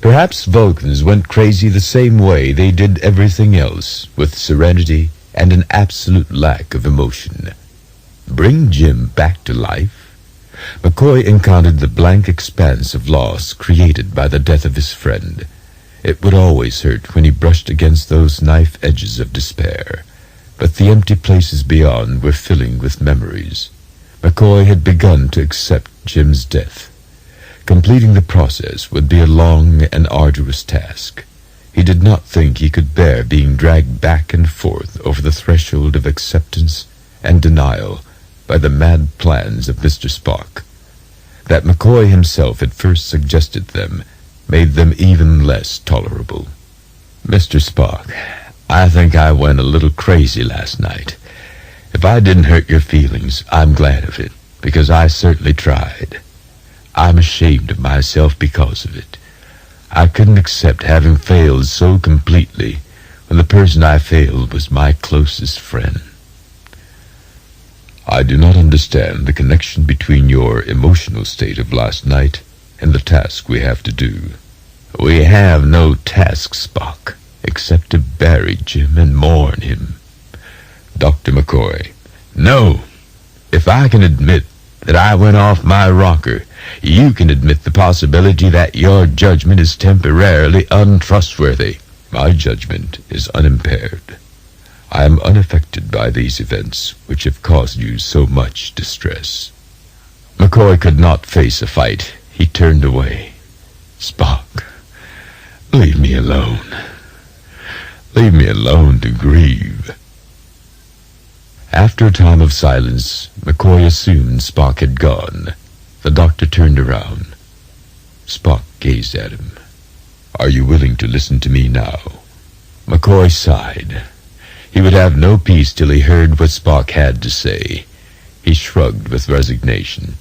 [SPEAKER 3] Perhaps Vulcans went crazy the same way they did everything else, with serenity and an absolute lack of emotion. Bring Jim back to life? McCoy encountered the blank expanse of loss created by the death of his friend. It would always hurt when he brushed against those knife edges of despair, but the empty places beyond were filling with memories. McCoy had begun to accept Jim's death. Completing the process would be a long and arduous task. He did not think he could bear being dragged back and forth over the threshold of acceptance and denial by the mad plans of Mr. Spock. That McCoy himself had first suggested them made them even less tolerable. Mr. Spock, I think I went a little crazy last night. If I didn't hurt your feelings, I'm glad of it, because I certainly tried. I'm ashamed of myself because of it. I couldn't accept having failed so completely when the person I failed was my closest friend. I do not understand the connection between your emotional state of last night and the task we have to do. We have no task, Spock, except to bury Jim and mourn him. Dr. McCoy, no. If I can admit that I went off my rocker, you can admit the possibility that your judgment is temporarily untrustworthy. My judgment is unimpaired. I am unaffected by these events which have caused you so much distress. McCoy could not face a fight. He turned away. Spock, leave me alone. Leave me alone to grieve. After a time of silence, McCoy assumed Spock had gone. The doctor turned around. Spock gazed at him. Are you willing to listen to me now? McCoy sighed. He would have no peace till he heard what Spock had to say. He shrugged with resignation.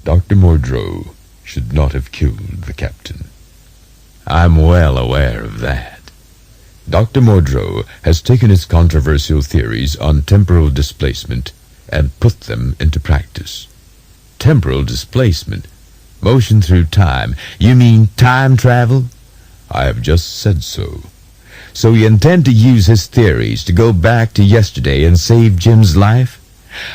[SPEAKER 3] Dr. Mordreaux should not have killed the captain. I'm well aware of that. Dr. Mordreaux has taken his controversial theories on temporal displacement and put them into practice. Temporal displacement? Motion through time? You mean time travel? I have just said so. So you intend to use his theories to go back to yesterday and save Jim's life?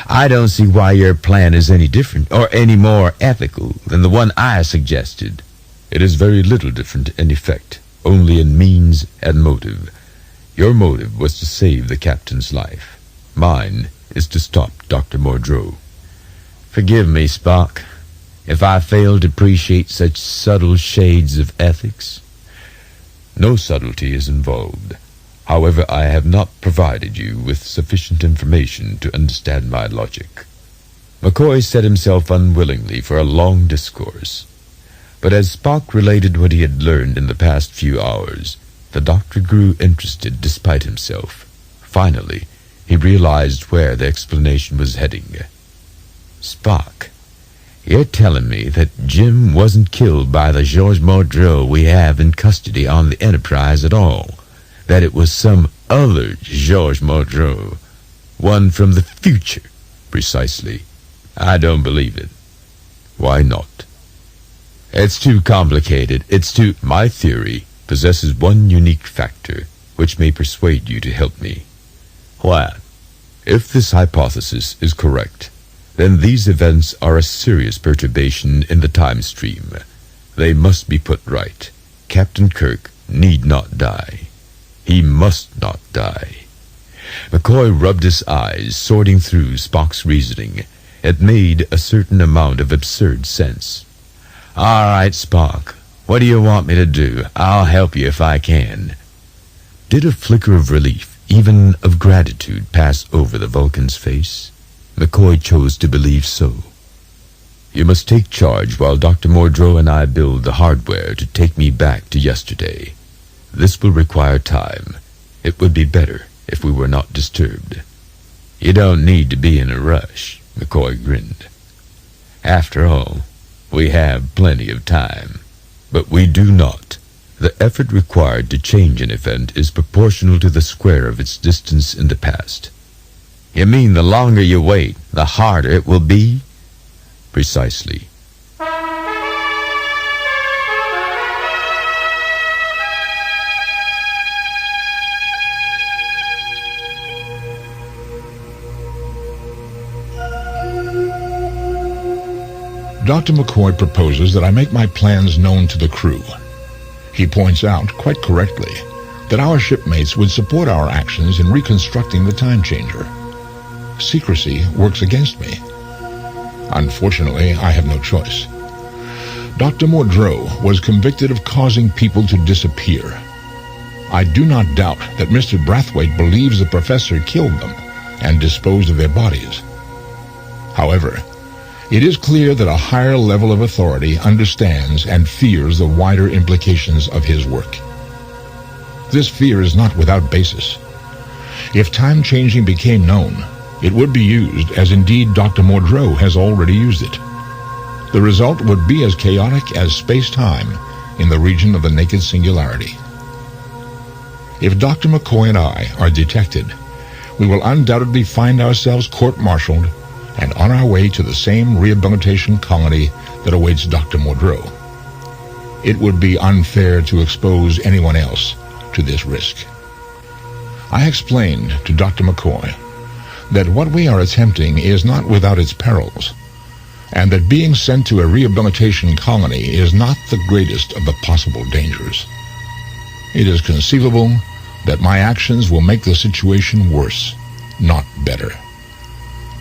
[SPEAKER 3] I don't see why your plan is any different or any more ethical than the one I suggested.
[SPEAKER 5] It is very little different in effect, only in means and motive. Your motive was to save the captain's life. Mine is to stop Dr. Mordreaux.
[SPEAKER 3] Forgive me, Spock, if I fail to appreciate such subtle shades of ethics.
[SPEAKER 5] No subtlety is involved. However, I have not provided you with sufficient information to understand my logic.
[SPEAKER 3] McCoy set himself unwillingly for a long discourse. But as Spock related what he had learned in the past few hours, the doctor grew interested despite himself. Finally, he realized where the explanation was heading. Spock, you're telling me that Jim wasn't killed by the George Mordreaux we have in custody on the Enterprise at all. That it was some other George Mordreaux, one from the future.
[SPEAKER 5] Precisely.
[SPEAKER 3] I don't believe it.
[SPEAKER 5] Why not?
[SPEAKER 3] It's too complicated.
[SPEAKER 5] My theory possesses one unique factor which may persuade you to help me.
[SPEAKER 3] What?
[SPEAKER 5] If this hypothesis is correct, then these events are a serious perturbation in the time stream. They must be put right. Captain Kirk need not die. He must not die.
[SPEAKER 3] McCoy rubbed his eyes, sorting through Spock's reasoning. It made a certain amount of absurd sense. All right, Spock. What do you want me to do? I'll help you if I can.
[SPEAKER 5] Did a flicker of relief, even of gratitude, pass over the Vulcan's face?
[SPEAKER 3] McCoy chose to believe so.
[SPEAKER 5] You must take charge while Dr. Mordreaux and I build the hardware to take me back to yesterday. This will require time. It would be better if we were not disturbed.
[SPEAKER 3] You don't need to be in a rush, McCoy grinned. After all, we have plenty of time.
[SPEAKER 5] But we do not. The effort required to change an event is proportional to the square of its distance in the past.
[SPEAKER 3] You mean the longer you wait, the harder it will be?
[SPEAKER 5] Precisely.
[SPEAKER 2] Dr. McCoy proposes that I make my plans known to the crew. He points out, quite correctly, that our shipmates would support our actions in reconstructing the time changer. Secrecy works against me. Unfortunately, I have no choice. Dr. Mordreaux was convicted of causing people to disappear. I do not doubt that Mr. Brathwaite believes the professor killed them and disposed of their bodies. However, it is clear that a higher level of authority understands and fears the wider implications of his work. This fear is not without basis. If time-changing became known, it would be used, as indeed Dr. Mordreaux has already used it. The result would be as chaotic as space-time in the region of the naked singularity. If Dr. McCoy and I are detected, we will undoubtedly find ourselves court-martialed and on our way to the same rehabilitation colony that awaits Dr. Mordreaux. It would be unfair to expose anyone else to this risk. I explained to Dr. McCoy that what we are attempting is not without its perils, and that being sent to a rehabilitation colony is not the greatest of the possible dangers. It is conceivable that my actions will make the situation worse, not better.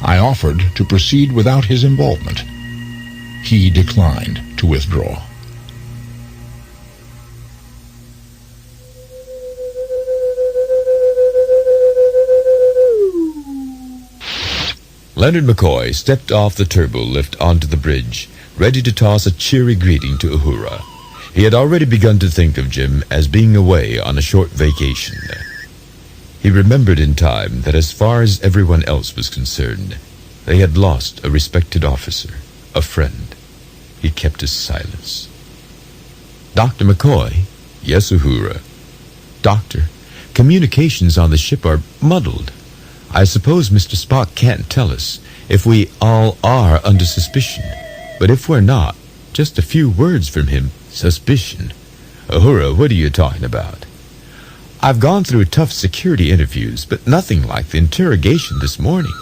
[SPEAKER 2] I offered to proceed without his involvement. He declined to withdraw.
[SPEAKER 3] Leonard McCoy stepped off the turbo lift onto the bridge, ready to toss a cheery greeting to Uhura. He had already begun to think of Jim as being away on a short vacation. He remembered in time that as far as everyone else was concerned, they had lost a respected officer, a friend. He kept his silence. Dr. McCoy? Yes, Uhura. Doctor, communications on the ship are muddled. I suppose Mr. Spock can't tell us if we all are under suspicion. But if we're not, just a few words from him. Suspicion? Uhura, what are you talking about? I've gone through tough security interviews, but nothing like the interrogation this morning.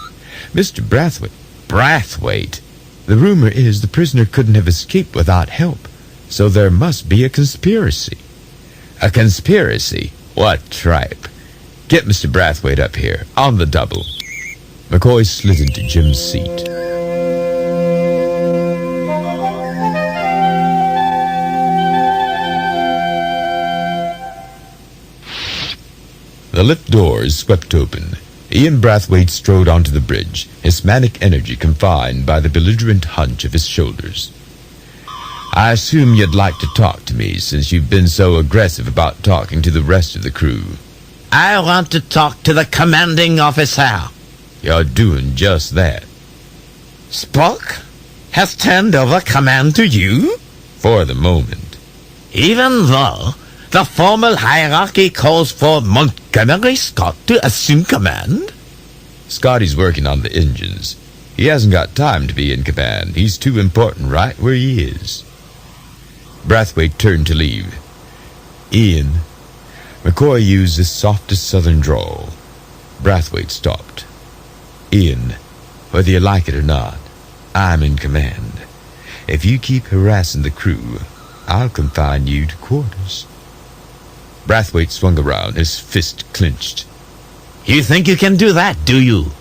[SPEAKER 3] Mr. Brathwaite? The rumor is the prisoner couldn't have escaped without help, so there must be a conspiracy. A conspiracy? What tripe? Get Mr. Brathwaite up here, on the double. McCoy slid into Jim's seat. The lift doors swept open. Ian Brathwaite strode onto the bridge, his manic energy confined by the belligerent hunch of his shoulders. I assume you'd like to talk to me, since you've been so aggressive about talking to the rest of the crew.
[SPEAKER 7] I want to talk to the commanding officer.
[SPEAKER 3] You're doing just that.
[SPEAKER 7] Spock has turned over command to you?
[SPEAKER 3] For the moment.
[SPEAKER 7] Even though the formal hierarchy calls for Montgomery Scott to assume command?
[SPEAKER 3] Scotty's working on the engines. He hasn't got time to be in command. He's too important right where he is. Brathwaite turned to leave. Ian. McCoy used his softest southern drawl. Brathwaite stopped. Ian, whether you like it or not, I'm in command. If you keep harassing the crew, I'll confine you to quarters. Brathwaite swung around, his fist clenched.
[SPEAKER 7] You think you can do that, do you?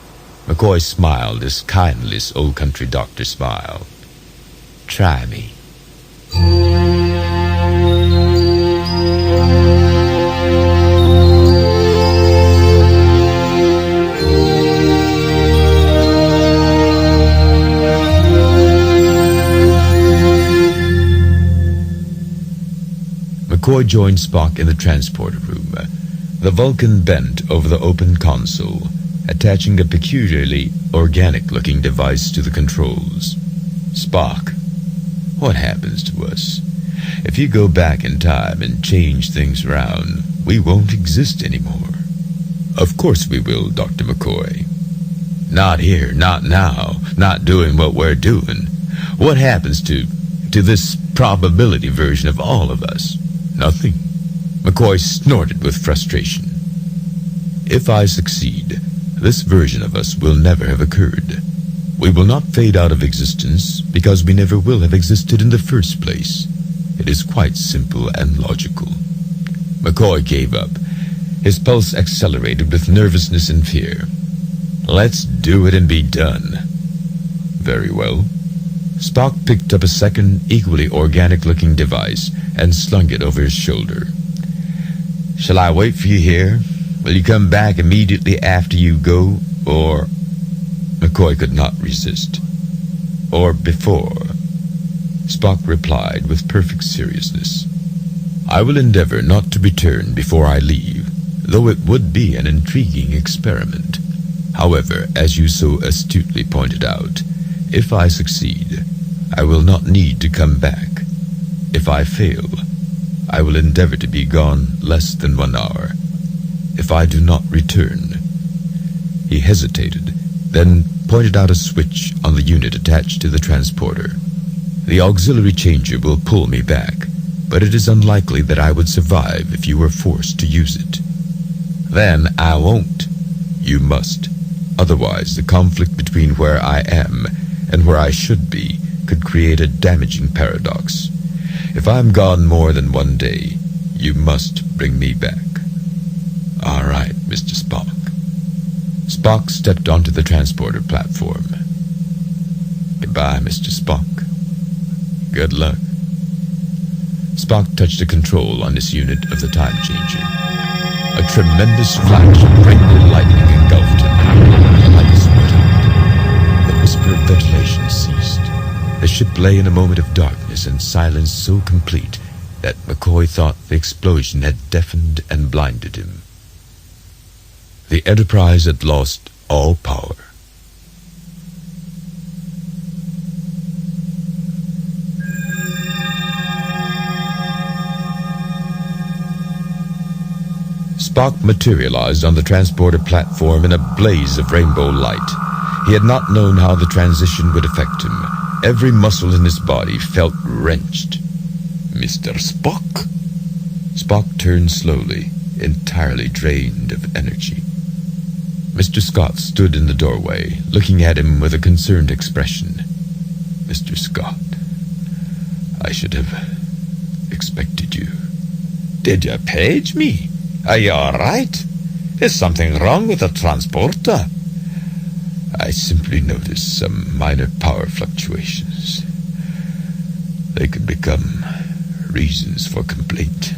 [SPEAKER 3] McCoy smiled his kindliest old country doctor smile. Try me. McCoy joined Spock in the transporter room. The Vulcan bent over the open console, attaching a peculiarly organic-looking device to the controls. Spock, what happens to us? If you go back in time and change things around, we won't exist anymore. Of course we will, Dr. McCoy. Not here, not now, not doing what we're doing. What happens to this probability version of all of us? Nothing. McCoy snorted with frustration. If I succeed, this version of us will never have occurred. We will not fade out of existence because we never will have existed in the first place. It is quite simple and logical. McCoy gave up. His pulse accelerated with nervousness and fear. Let's do it and be done. Very well. Spock picked up a second, equally organic-looking device and slung it over his shoulder. Shall I wait for you here? Will you come back immediately after you go, or... McCoy could not resist. Or before. Spock replied with perfect seriousness. I will endeavor not to return before I leave, though it would be an intriguing experiment. However, as you so astutely pointed out, if I succeed, I will not need to come back. If I fail, I will endeavor to be gone less than 1 hour. If I do not return... He hesitated, then pointed out a switch on the unit attached to the transporter. The auxiliary changer will pull me back, but it is unlikely that I would survive if you were forced to use it. Then I won't. You must. Otherwise, the conflict between where I am and where I should be could create a damaging paradox. If I'm gone more than 1 day, you must bring me back. All right, Mr. Spock. Spock stepped onto the transporter platform. Goodbye, Mr. Spock. Good luck. Spock touched a control on his unit of the time changer. A tremendous flash of bright lightning engulfed him. The lights went out. The whisper of ventilation ceased. The ship lay in a moment of darkness and silence so complete that McCoy thought the explosion had deafened and blinded him. The Enterprise had lost all power. Spock materialized on the transporter platform in a blaze of rainbow light. He had not known how the transition would affect him. Every muscle in his body felt wrenched. Mr. Spock? Spock turned slowly, entirely drained of energy. Mr. Scott stood in the doorway, looking at him with a concerned expression. Mr. Scott, I should have expected you.
[SPEAKER 5] Did you page me? Are you all right? Is something wrong with the transporter?
[SPEAKER 3] I simply noticed some minor power fluctuations. They could become reasons for complaint.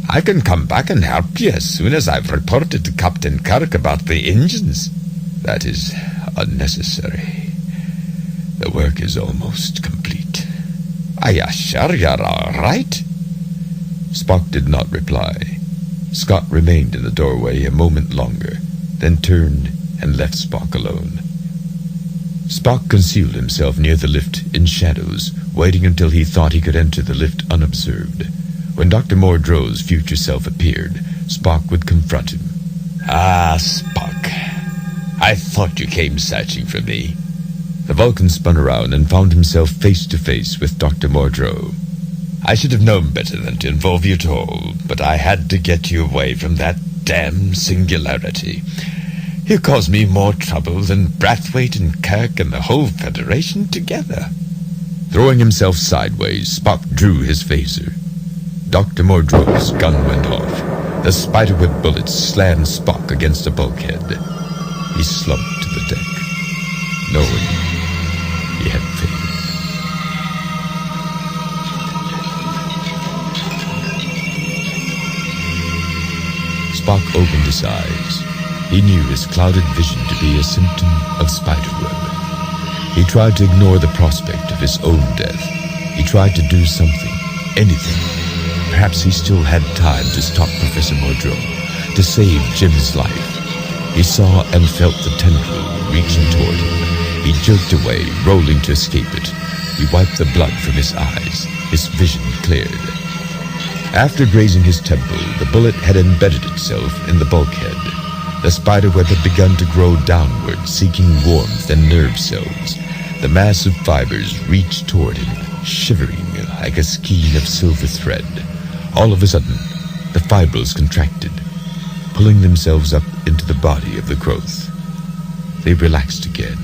[SPEAKER 5] I can come back and help you as soon as I've reported to Captain Kirk about the engines.
[SPEAKER 3] That is unnecessary. The work is almost complete.
[SPEAKER 5] Are you sure you're all right?
[SPEAKER 3] Spock did not reply. Scott remained in the doorway a moment longer, then turned and left Spock alone. Spock concealed himself near the lift in shadows, waiting until he thought he could enter the lift unobserved. When Dr. Mordreaux's future self appeared, Spock would confront him.
[SPEAKER 5] Ah, Spock. I thought you came searching for me.
[SPEAKER 3] The Vulcan spun around and found himself face to face with Dr. Mordreaux.
[SPEAKER 5] I should have known better than to involve you at all, but I had to get you away from that damn singularity. You caused me more trouble than Brathwaite and Kirk and the whole Federation together.
[SPEAKER 3] Throwing himself sideways, Spock drew his phaser. Dr. Mordreaux's gun went off. The spiderweb bullets slammed Spock against a bulkhead. He slumped to the deck, knowing he had failed. Spock opened his eyes. He knew his clouded vision to be a symptom of spiderweb. He tried to ignore the prospect of his own death. He tried to do something, anything. Perhaps he still had time to stop Professor Mordreaux, to save Jim's life. He saw and felt the tendril reaching toward him. He jerked away, rolling to escape it. He wiped the blood from his eyes. His vision cleared. After grazing his temple, the bullet had embedded itself in the bulkhead. The spiderweb had begun to grow downward, seeking warmth and nerve cells. The mass of fibers reached toward him, shivering like a skein of silver thread. All of a sudden, the fibrils contracted, pulling themselves up into the body of the growth. They relaxed again.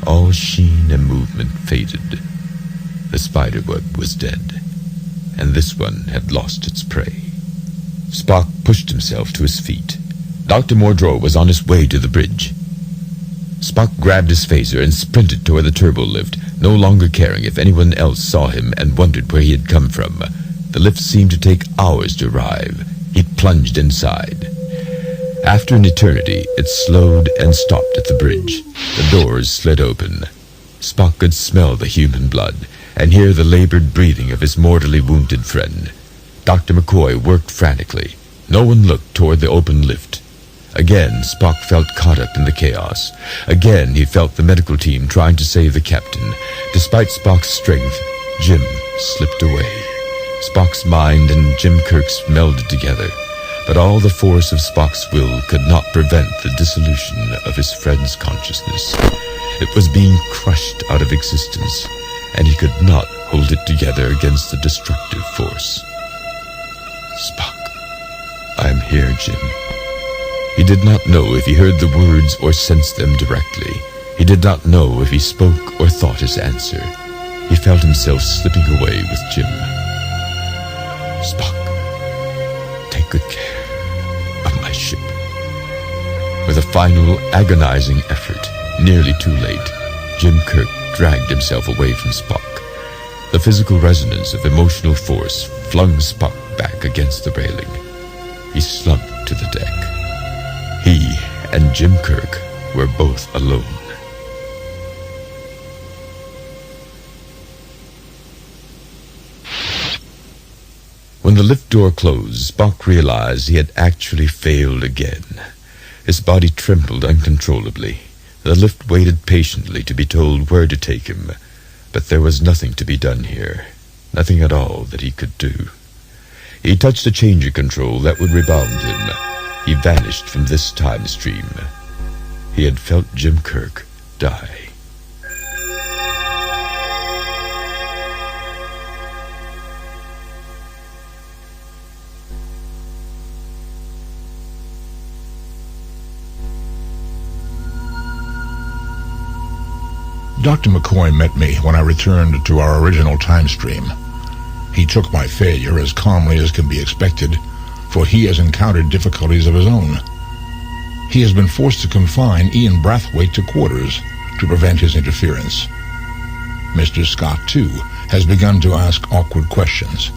[SPEAKER 3] All sheen and movement faded. The spiderweb was dead, and this one had lost its prey. Spock pushed himself to his feet. Dr. Mordreaux was on his way to the bridge. Spock grabbed his phaser and sprinted toward the turbo lift, no longer caring if anyone else saw him and wondered where he had come from. The lift seemed to take hours to arrive. He plunged inside. After an eternity, it slowed and stopped at the bridge. The doors slid open. Spock could smell the human blood and hear the labored breathing of his mortally wounded friend. Dr. McCoy worked frantically. No one looked toward the open lift. Again, Spock felt caught up in the chaos. Again, he felt the medical team trying to save the captain. Despite Spock's strength, Jim slipped away. Spock's mind and Jim Kirk's melded together, but all the force of Spock's will could not prevent the dissolution of his friend's consciousness. It was being crushed out of existence, and he could not hold it together against the destructive force. Spock, I'm here, Jim. He did not know if he heard the words or sensed them directly. He did not know if he spoke or thought his answer. He felt himself slipping away with Jim. Spock, take good care of my ship. With a final agonizing effort, nearly too late, Jim Kirk dragged himself away from Spock. The physical resonance of emotional force flung Spock back against the railing. He slumped to the deck. He and Jim Kirk were both alone. When the lift door closed, Spock realized he had actually failed again. His body trembled uncontrollably. The lift waited patiently to be told where to take him, but there was nothing to be done here. Nothing at all that he could do. He touched a changer control that would rebound him. He vanished from this time stream. He had felt Jim Kirk die.
[SPEAKER 2] Dr. McCoy met me when I returned to our original time stream. He took my failure as calmly as can be expected, for he has encountered difficulties of his own. He has been forced to confine Ian Brathwaite to quarters to prevent his interference. Mr. Scott, too, has begun to ask awkward questions.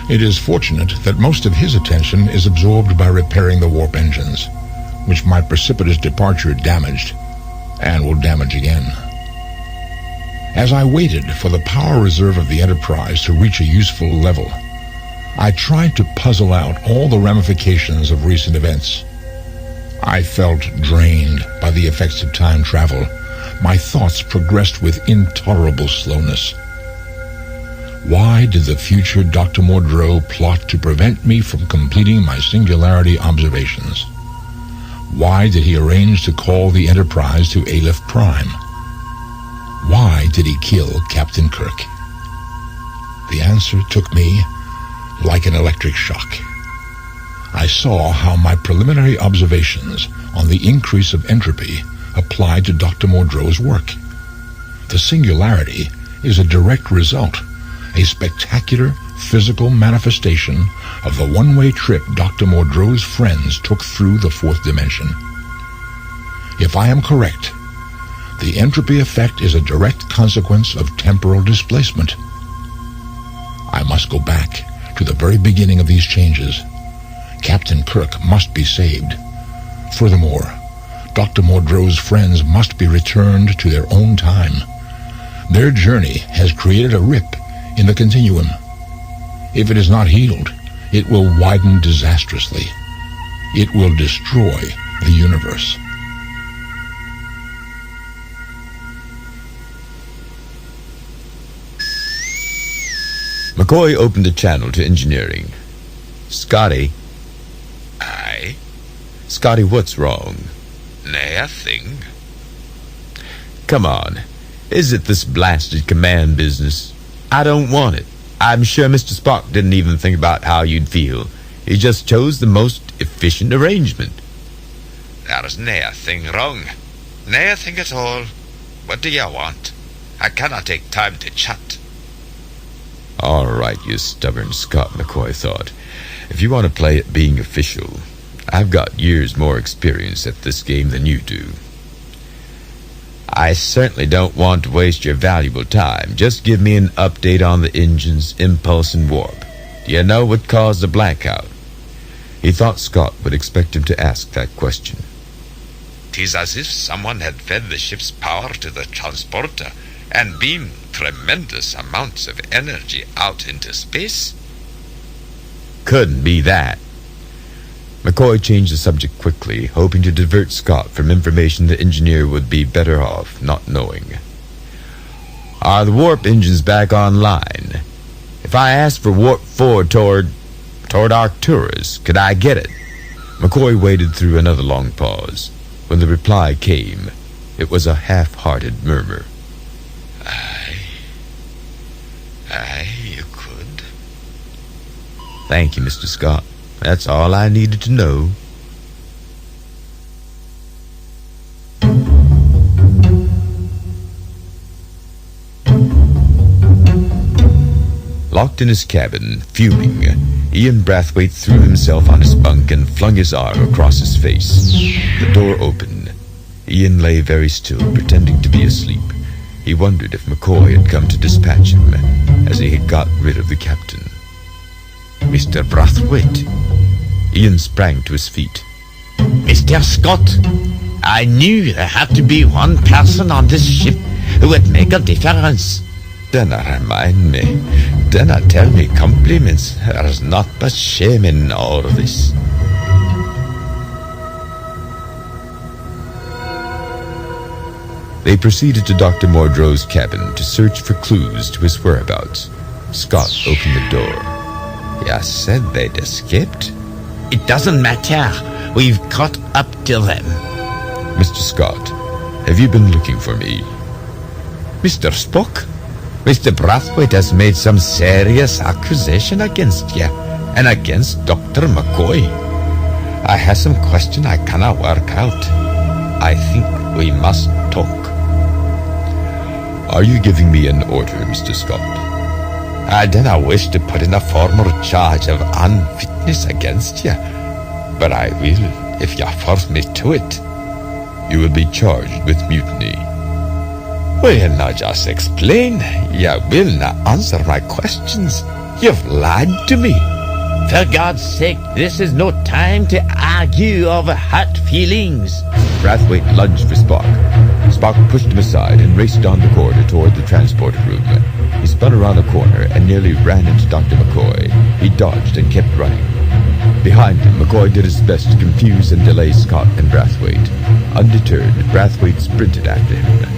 [SPEAKER 2] It is fortunate that most of his attention is absorbed by repairing the warp engines, which my precipitous departure damaged, and will damage again. As I waited for the power reserve of the Enterprise to reach a useful level, I tried to puzzle out all the ramifications of recent events. I felt drained by the effects of time travel. My thoughts progressed with intolerable slowness. Why did the future Dr. Mordreaux plot to prevent me from completing my singularity observations? Why did he arrange to call the Enterprise to Aleph Prime? Why did he kill Captain Kirk? The answer took me like an electric shock. I saw how my preliminary observations on the increase of entropy applied to Dr. Mordreaux's work. The singularity is a direct result, a spectacular physical manifestation of the one-way trip Dr. Mordreaux's friends took through the fourth dimension. If I am correct, the entropy effect is a direct consequence of temporal displacement. I must go back to the very beginning of these changes. Captain Kirk must be saved. Furthermore, Dr. Mordreaux's friends must be returned to their own time. Their journey has created a rip in the continuum. If it is not healed, it will widen disastrously. It will destroy the universe.
[SPEAKER 3] McCoy opened a channel to engineering. Scotty.
[SPEAKER 7] Aye?
[SPEAKER 3] Scotty, what's wrong?
[SPEAKER 7] Nothing.
[SPEAKER 3] Come on. Is it this blasted command business? I don't want it. I'm sure Mr. Spock didn't even think about how you'd feel. He just chose the most efficient arrangement.
[SPEAKER 7] There's nothing wrong. Nothing at all. What do you want? I cannot take time to chat.
[SPEAKER 3] All right, you stubborn Scott, McCoy thought. If you want to play at being official, I've got years more experience at this game than you do. I certainly don't want to waste your valuable time. Just give me an update on the engines, impulse, and warp. Do you know what caused the blackout? He thought Scott would expect him to ask that question.
[SPEAKER 7] 'Tis as if someone had fed the ship's power to the transporter and beamed tremendous amounts of energy out into space.
[SPEAKER 3] Couldn't be that. McCoy changed the subject quickly, hoping to divert Scott from information the engineer would be better off not knowing. Are the warp engines back online? If I asked for warp 4 toward Arcturus, could I get it? McCoy waited through another long pause. When the reply came, it was a half-hearted murmur.
[SPEAKER 7] Aye, you could.
[SPEAKER 3] Thank you, Mr. Scott. That's all I needed to know. Locked in his cabin, fuming, Ian Brathwaite threw himself on his bunk and flung his arm across his face. The door opened. Ian lay very still, pretending to be asleep. He wondered if McCoy had come to dispatch him, as he had got rid of the captain.
[SPEAKER 7] Mr. Brathwaite.
[SPEAKER 3] Ian sprang to his feet.
[SPEAKER 7] Mr. Scott, I knew there had to be one person on this ship who would make a difference.
[SPEAKER 3] Dinna remind me. Dinna tell me compliments. There's not but shame in all of this. They proceeded to Dr. Mordreaux's cabin to search for clues to his whereabouts. Scott opened the door.
[SPEAKER 7] You said they'd escaped? It doesn't matter. We've caught up to them.
[SPEAKER 3] Mr. Scott, have you been looking for me?
[SPEAKER 7] Mr. Spock, Mr. Brathwaite has made some serious accusation against you and against Dr. McCoy. I have some question I cannot work out. I think we must talk.
[SPEAKER 3] Are you giving me an order, Mr. Scott?
[SPEAKER 7] I do not wish to put in a formal charge of unfitness against you, but I will if you force me to it.
[SPEAKER 3] You will be charged with mutiny.
[SPEAKER 7] Will now just explain? You will not answer my questions. You've lied to me. For God's sake, this is no time to argue over hurt feelings.
[SPEAKER 3] Brathwaite lunged for Spock. Spock pushed him aside and raced down the corridor toward the transporter room. He spun around a corner and nearly ran into Dr. McCoy. He dodged and kept running. Behind him, McCoy did his best to confuse and delay Scott and Brathwaite. Undeterred, Brathwaite sprinted after him.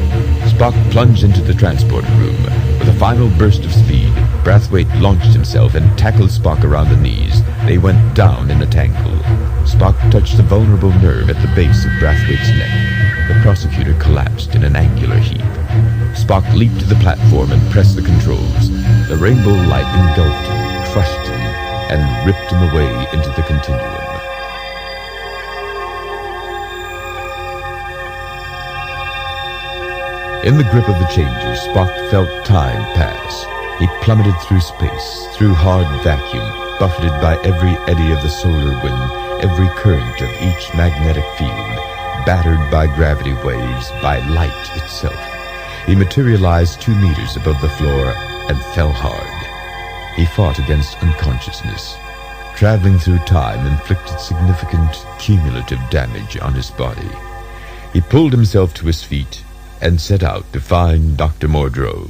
[SPEAKER 3] Spock plunged into the transporter room. With a final burst of speed, Brathwaite launched himself and tackled Spock around the knees. They went down in a tangle. Spock touched a vulnerable nerve at the base of Brathwaite's neck. The prosecutor collapsed in an angular heap. Spock leaped to the platform and pressed the controls. The rainbow light engulfed him, crushed him, and ripped him away into the continuum. In the grip of the changer, Spock felt time pass. He plummeted through space, through hard vacuum, buffeted by every eddy of the solar wind, every current of each magnetic field, battered by gravity waves, by light itself. He materialized 2 meters above the floor and fell hard. He fought against unconsciousness. Traveling through time inflicted significant cumulative damage on his body. He pulled himself to his feet and set out to find Dr. Mordreaux.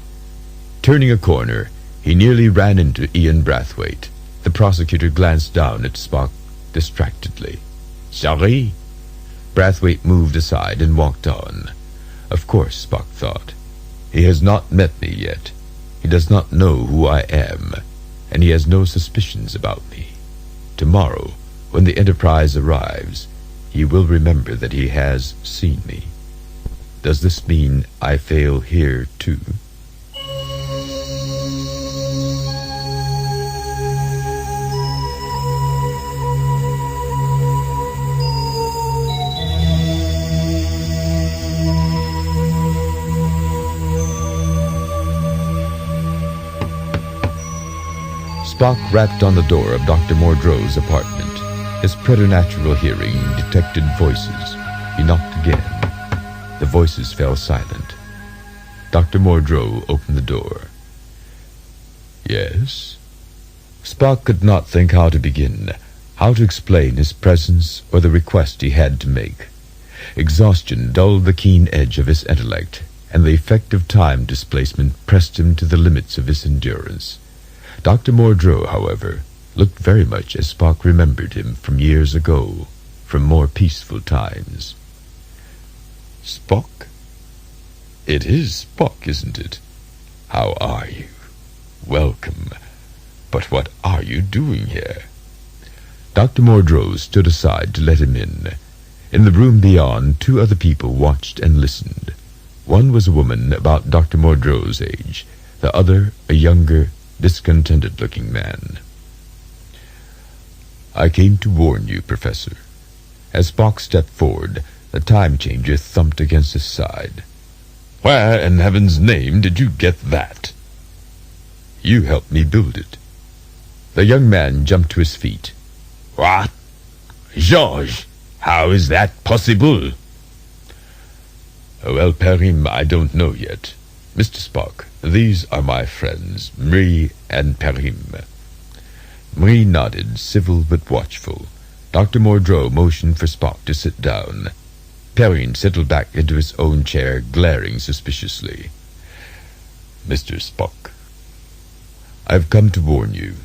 [SPEAKER 3] Turning a corner, he nearly ran into Ian Brathwaite. The prosecutor glanced down at Spock distractedly.
[SPEAKER 7] Sorry?
[SPEAKER 3] Brathwaite moved aside and walked on. Of course, Spock thought. He has not met me yet. He does not know who I am, and he has no suspicions about me. Tomorrow, when the Enterprise arrives, he will remember that he has seen me. Does this mean I fail here, too? Spock rapped on the door of Dr. Mordreaux's apartment. His preternatural hearing detected voices. He knocked again. The voices fell silent. Dr. Mordreaux opened the door. Yes? Spock could not think how to begin, how to explain his presence or the request he had to make. Exhaustion dulled the keen edge of his intellect, and the effect of time displacement pressed him to the limits of his endurance. Dr. Mordreaux, however, looked very much as Spock remembered him from years ago, from more peaceful times. Spock? It is Spock, isn't it? How are you? Welcome. But what are you doing here? Dr. Mordreaux stood aside to let him in. In the room beyond, 2 other people watched and listened. One was a woman about Dr. Mordreaux's age, the other a younger, discontented-looking man. I came to warn you, Professor. As Spock stepped forward, the time changer thumped against his side. Where in heaven's name did you get that? You helped me build it. The young man jumped to his feet.
[SPEAKER 7] What? George, how is that possible?
[SPEAKER 3] Well, Perim, I don't know yet. Mr. Spock, these are my friends, Mri and Perim. Mri nodded, civil but watchful. Dr. Mordreaux motioned for Spock to sit down. Perrin settled back into his own chair, glaring suspiciously. Mr. Spock, I've come to warn you.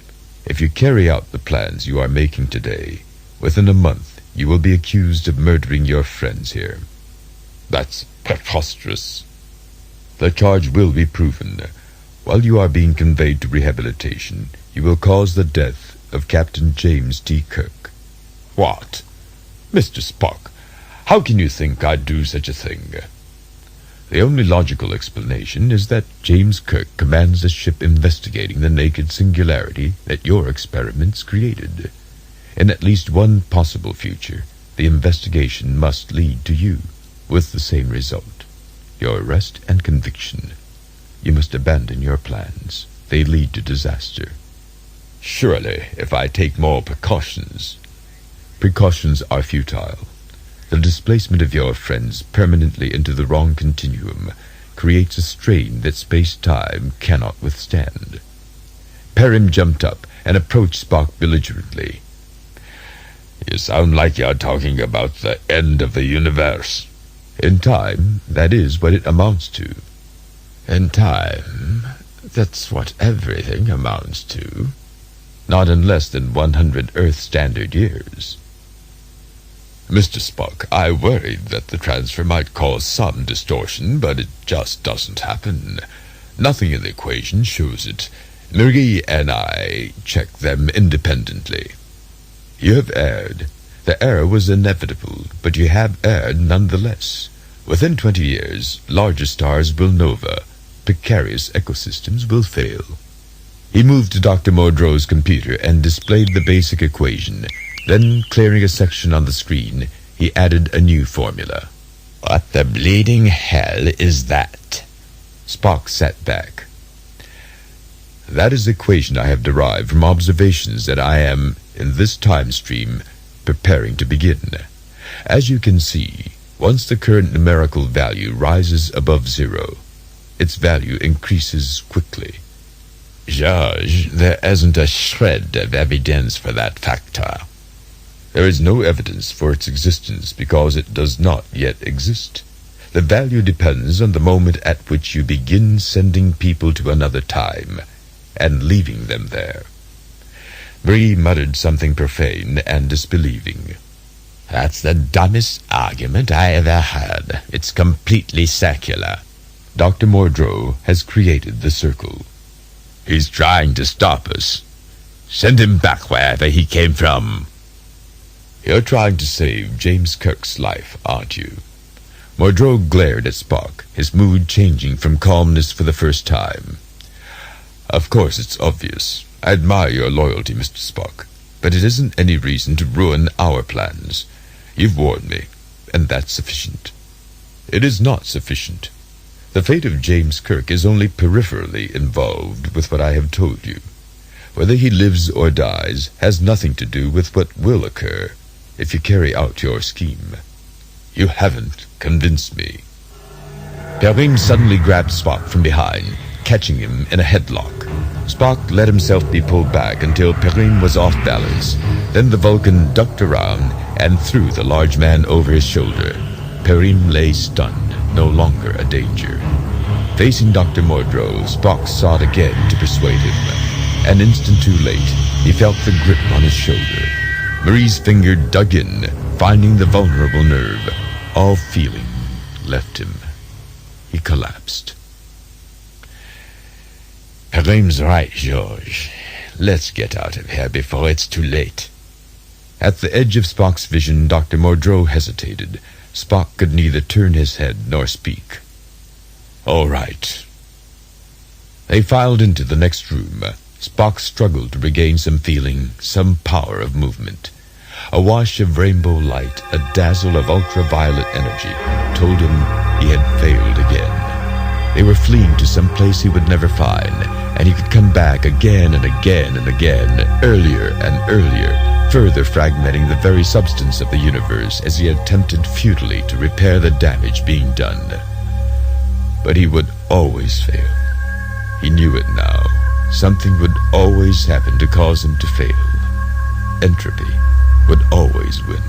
[SPEAKER 3] If you carry out the plans you are making today, within a month you will be accused of murdering your friends here. That's preposterous. The charge will be proven. While you are being conveyed to rehabilitation, you will cause the death of Captain James T. Kirk. What? Mr. Spock, how can you think I'd do such a thing? The only logical explanation is that James Kirk commands a ship investigating the naked singularity that your experiments created. In at least one possible future, the investigation must lead to you, with the same result, your arrest and conviction. You must abandon your plans. They lead to disaster. Surely, if I take more precautions... Precautions are futile. The displacement of your friends permanently into the wrong continuum creates a strain that space-time cannot withstand. Perrin jumped up and approached Spock belligerently. You sound like you're talking about the end of the universe. In time, that is what it amounts to. In time, that's what everything amounts to. Not in less than 100 Earth Standard years. Mr. Spock, I worried that the transfer might cause some distortion, but it just doesn't happen. Nothing in the equation shows it. Marie and I checked them independently. You have erred. The error was inevitable, but you have erred nonetheless. Within 20 years, larger stars will nova. Precarious ecosystems will fail. He moved to Dr. Mordreaux's computer and displayed the basic equation. Then, clearing a section on the screen, he added a new formula. What the bleeding hell is that? Spock sat back. That is the equation I have derived from observations that I am, in this time stream, preparing to begin. As you can see, once the current numerical value rises above 0, its value increases quickly. George, there isn't a shred of evidence for that factor. There is no evidence for its existence because it does not yet exist. The value depends on the moment at which you begin sending people to another time and leaving them there. Bree muttered something profane and disbelieving. That's the dumbest argument I ever heard. It's completely secular. Dr. Mordreaux has created the circle. He's trying to stop us. Send him back wherever he came from. You're trying to save James Kirk's life, aren't you? Mordreaux glared at Spock, his mood changing from calmness for the first time. Of course it's obvious. I admire your loyalty, Mr. Spock, but it isn't any reason to ruin our plans. You've warned me, and that's sufficient. It is not sufficient. The fate of James Kirk is only peripherally involved with what I have told you. Whether he lives or dies has nothing to do with what will occur if you carry out your scheme. You haven't convinced me. Perrin suddenly grabbed Spock from behind, catching him in a headlock. Spock let himself be pulled back until Perrin was off balance. Then the Vulcan ducked around and threw the large man over his shoulder. Perrin lay stunned, no longer a danger. Facing Dr. Mordreaux, Spock sought again to persuade him. An instant too late, he felt the grip on his shoulder. Marie's finger dug in, finding the vulnerable nerve. All feeling left him. He collapsed. Perrin's right, George. Let's get out of here before it's too late. At the edge of Spock's vision, Dr. Mordreaux hesitated. Spock could neither turn his head nor speak. All right. They filed into the next room. Spock struggled to regain some feeling, some power of movement. A wash of rainbow light, a dazzle of ultraviolet energy, told him he had failed again. They were fleeing to some place he would never find, and he could come back again and again and again, earlier and earlier, further fragmenting the very substance of the universe as he attempted futilely to repair the damage being done. But he would always fail. He knew it now. Something would always happen to cause him to fail. Entropy would always win,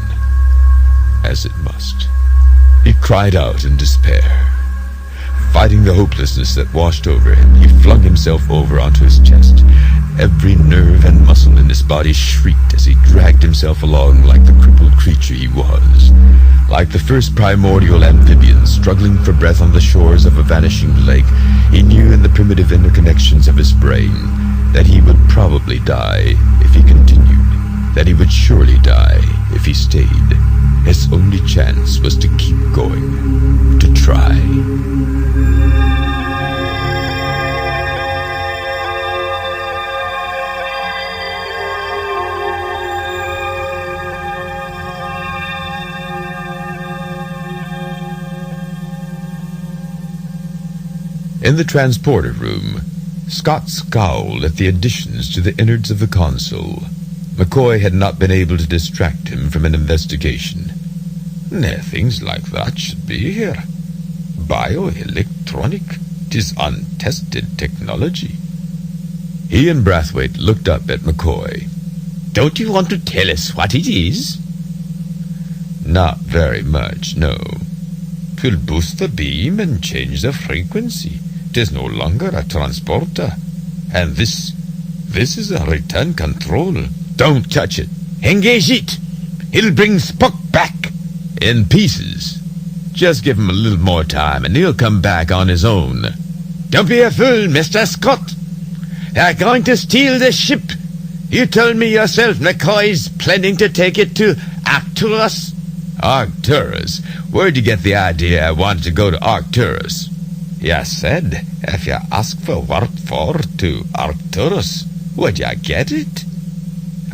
[SPEAKER 3] as it must. He cried out in despair. Fighting the hopelessness that washed over him, he flung himself over onto his chest. Every nerve and muscle in his body shrieked as he dragged himself along like the crippled creature he was. Like the first primordial amphibians struggling for breath on the shores of a vanishing lake, he knew in the primitive interconnections of his brain that he would probably die if he continued, that he would surely die if If he stayed, his only chance was to keep going, to try. In the transporter room, Scott scowled at the additions to the innards of the console. McCoy had not been able to distract him from an investigation. Nothing like that should be here. Bioelectronic. 'Tis untested technology. He and Brathwaite looked up at McCoy.
[SPEAKER 7] Don't you want to tell us what it is?
[SPEAKER 3] Not very much, no. 'Twill boost the beam and change the frequency. 'Tis no longer a transporter. And this is a return control.
[SPEAKER 7] Don't touch it. Engage it. It'll bring Spock back.
[SPEAKER 3] In pieces. Just give him a little more time and he'll come back on his own.
[SPEAKER 7] Don't be a fool, Mr. Scott. They're going to steal the ship. You told me yourself McCoy's planning to take it to Arcturus.
[SPEAKER 3] Arcturus? Where'd you get the idea I wanted to go to Arcturus? You said, if you ask for warp 4 to Arcturus, would you get it?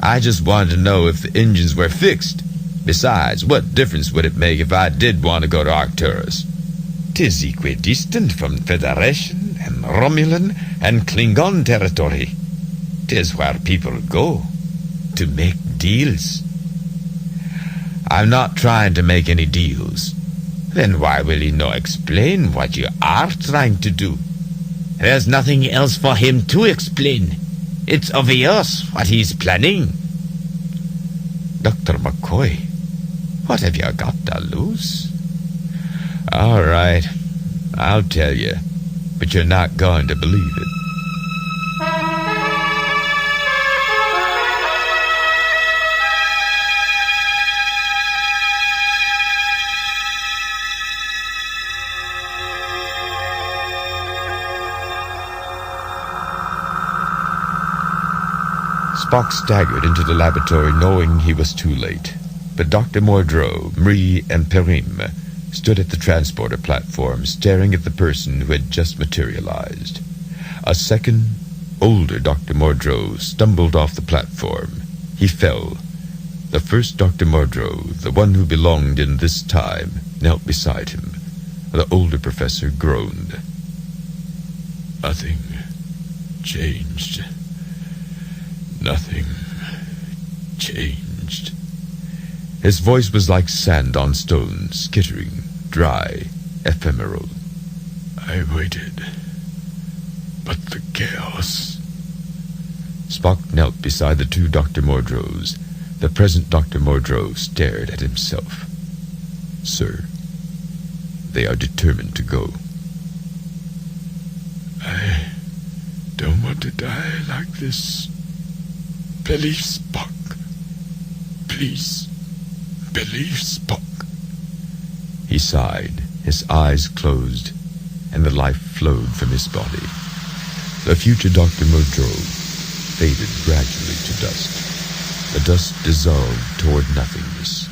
[SPEAKER 3] I just wanted to know if the engines were fixed. Besides, what difference would it make if I did want to go to Arcturus? 'Tis equidistant from Federation and Romulan and Klingon territory. 'Tis where people go to make deals. I'm not trying to make any deals. Then why will you not explain what you are trying to do?
[SPEAKER 7] There's nothing else for him to explain. It's obvious what he's planning.
[SPEAKER 3] Dr. McCoy, what have you got to lose? All right, I'll tell you, but you're not going to believe it. Spock staggered into the laboratory knowing he was too late. But Dr. Mordreaux, Marie, and Perim stood at the transporter platform staring at the person who had just materialized. A second, older Dr. Mordreaux stumbled off the platform. He fell. The first Dr. Mordreaux, the one who belonged in this time, knelt beside him. The older professor groaned.
[SPEAKER 5] Nothing changed. Nothing changed.
[SPEAKER 3] His voice was like sand on stone, skittering, dry, ephemeral.
[SPEAKER 5] I waited, but the chaos.
[SPEAKER 3] Spock knelt beside the two Dr. Mordreaux. The present Dr. Mordreaux stared at himself. Sir, they are determined to go.
[SPEAKER 5] I don't want to die like this. Believe Spock. Please, believe Spock.
[SPEAKER 3] He sighed, his eyes closed, and the life flowed from his body. The future Dr. Mordreaux faded gradually to dust. The dust dissolved toward nothingness.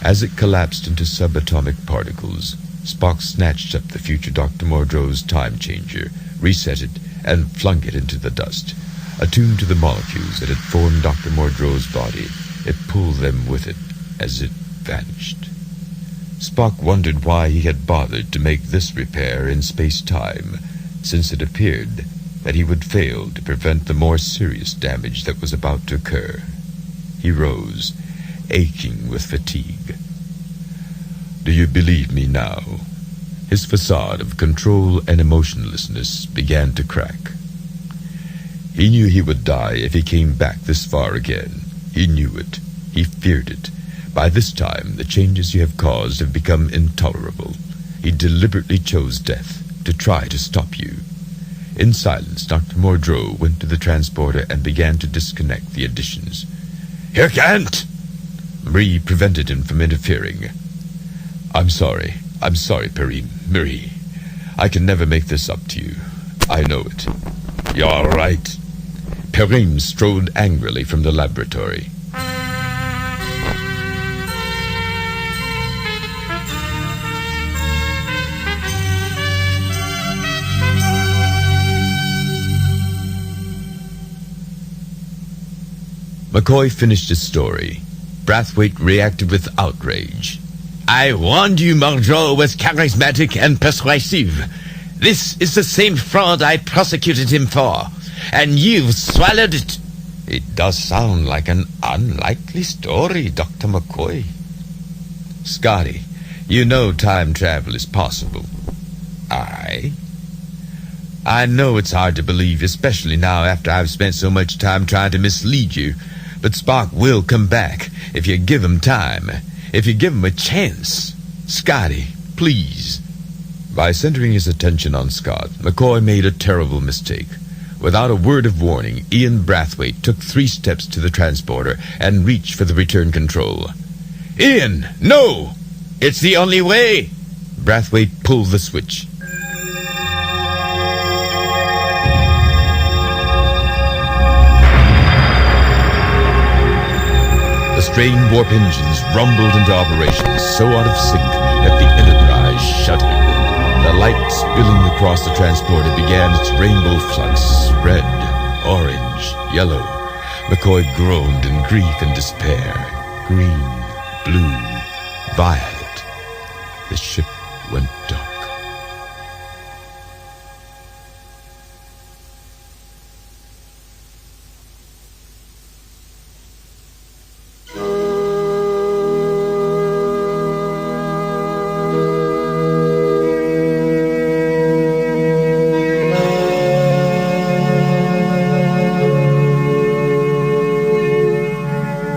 [SPEAKER 3] As it collapsed into subatomic particles, Spock snatched up the future Dr. Mordreaux's time changer, reset it, and flung it into the dust. Attuned to the molecules that had formed Dr. Mordreaux's body, it pulled them with it as it vanished. Spock wondered why he had bothered to make this repair in space-time, since it appeared that he would fail to prevent the more serious damage that was about to occur. He rose, aching with fatigue. Do you believe me now? His facade of control and emotionlessness began to crack. He knew he would die if he came back this far again. He knew it. He feared it. By this time, the changes you have caused have become intolerable. He deliberately chose death to try to stop you. In silence, Dr. Mordreaux went to the transporter and began to disconnect the additions.
[SPEAKER 5] You can't!
[SPEAKER 3] Marie prevented him from interfering. I'm sorry, Perim. Marie. I can never make this up to you. I know it.
[SPEAKER 5] You're right.
[SPEAKER 3] Perim strode angrily from the laboratory. McCoy finished his story. Brathwaite reacted with outrage.
[SPEAKER 7] I warned you Mordreaux was charismatic and persuasive. This is the same fraud I prosecuted him for, and you've swallowed it.
[SPEAKER 3] It does sound like an unlikely story, Dr. McCoy. Scotty, you know time travel is possible. I know it's hard to believe, especially now after I've spent so much time trying to mislead you. But Spock will come back if you give him time, if you give him a chance. Scotty, please. By centering his attention on Scott, McCoy made a terrible mistake. Without a word of warning, Ian Brathwaite took 3 steps to the transporter and reached for the return control.
[SPEAKER 7] Ian, no! It's the only way!
[SPEAKER 3] Brathwaite pulled the switch. The strained warp engines rumbled into operation, so out of sync that the Enterprise shuddered. The light spilling across the transporter began its rainbow flux, red, orange, yellow. McCoy groaned in grief and despair. Green, blue, violet. The ship went dark.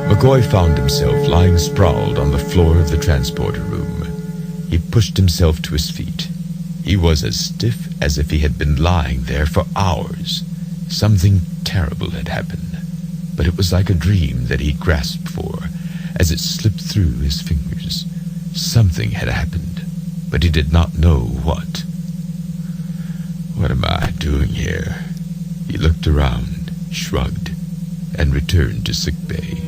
[SPEAKER 3] McCoy found himself lying sprawled on the floor of the transporter room. He pushed himself to his feet. He was as stiff as if he had been lying there for hours. Something terrible had happened, but it was like a dream that he grasped for as it slipped through his fingers. Something had happened, but he did not know what. What am I doing here? He looked around, shrugged, and returned to sickbay.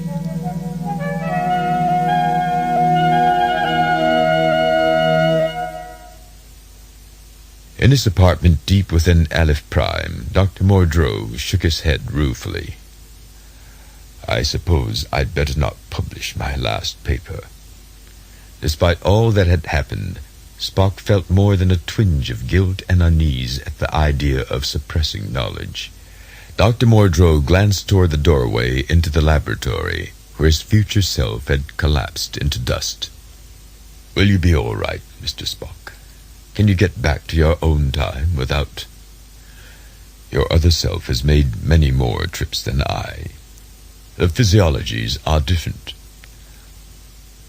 [SPEAKER 3] In his apartment deep within Aleph Prime, Dr. Mordreaux shook his head ruefully. I suppose I'd better not publish my last paper. Despite all that had happened, Spock felt more than a twinge of guilt and unease at the idea of suppressing knowledge. Dr. Mordreaux glanced toward the doorway into the laboratory, where his future self had collapsed into dust. Will you be all right, Mr. Spock? Can you get back to your own time without... Your other self has made many more trips than I. The physiologies are different.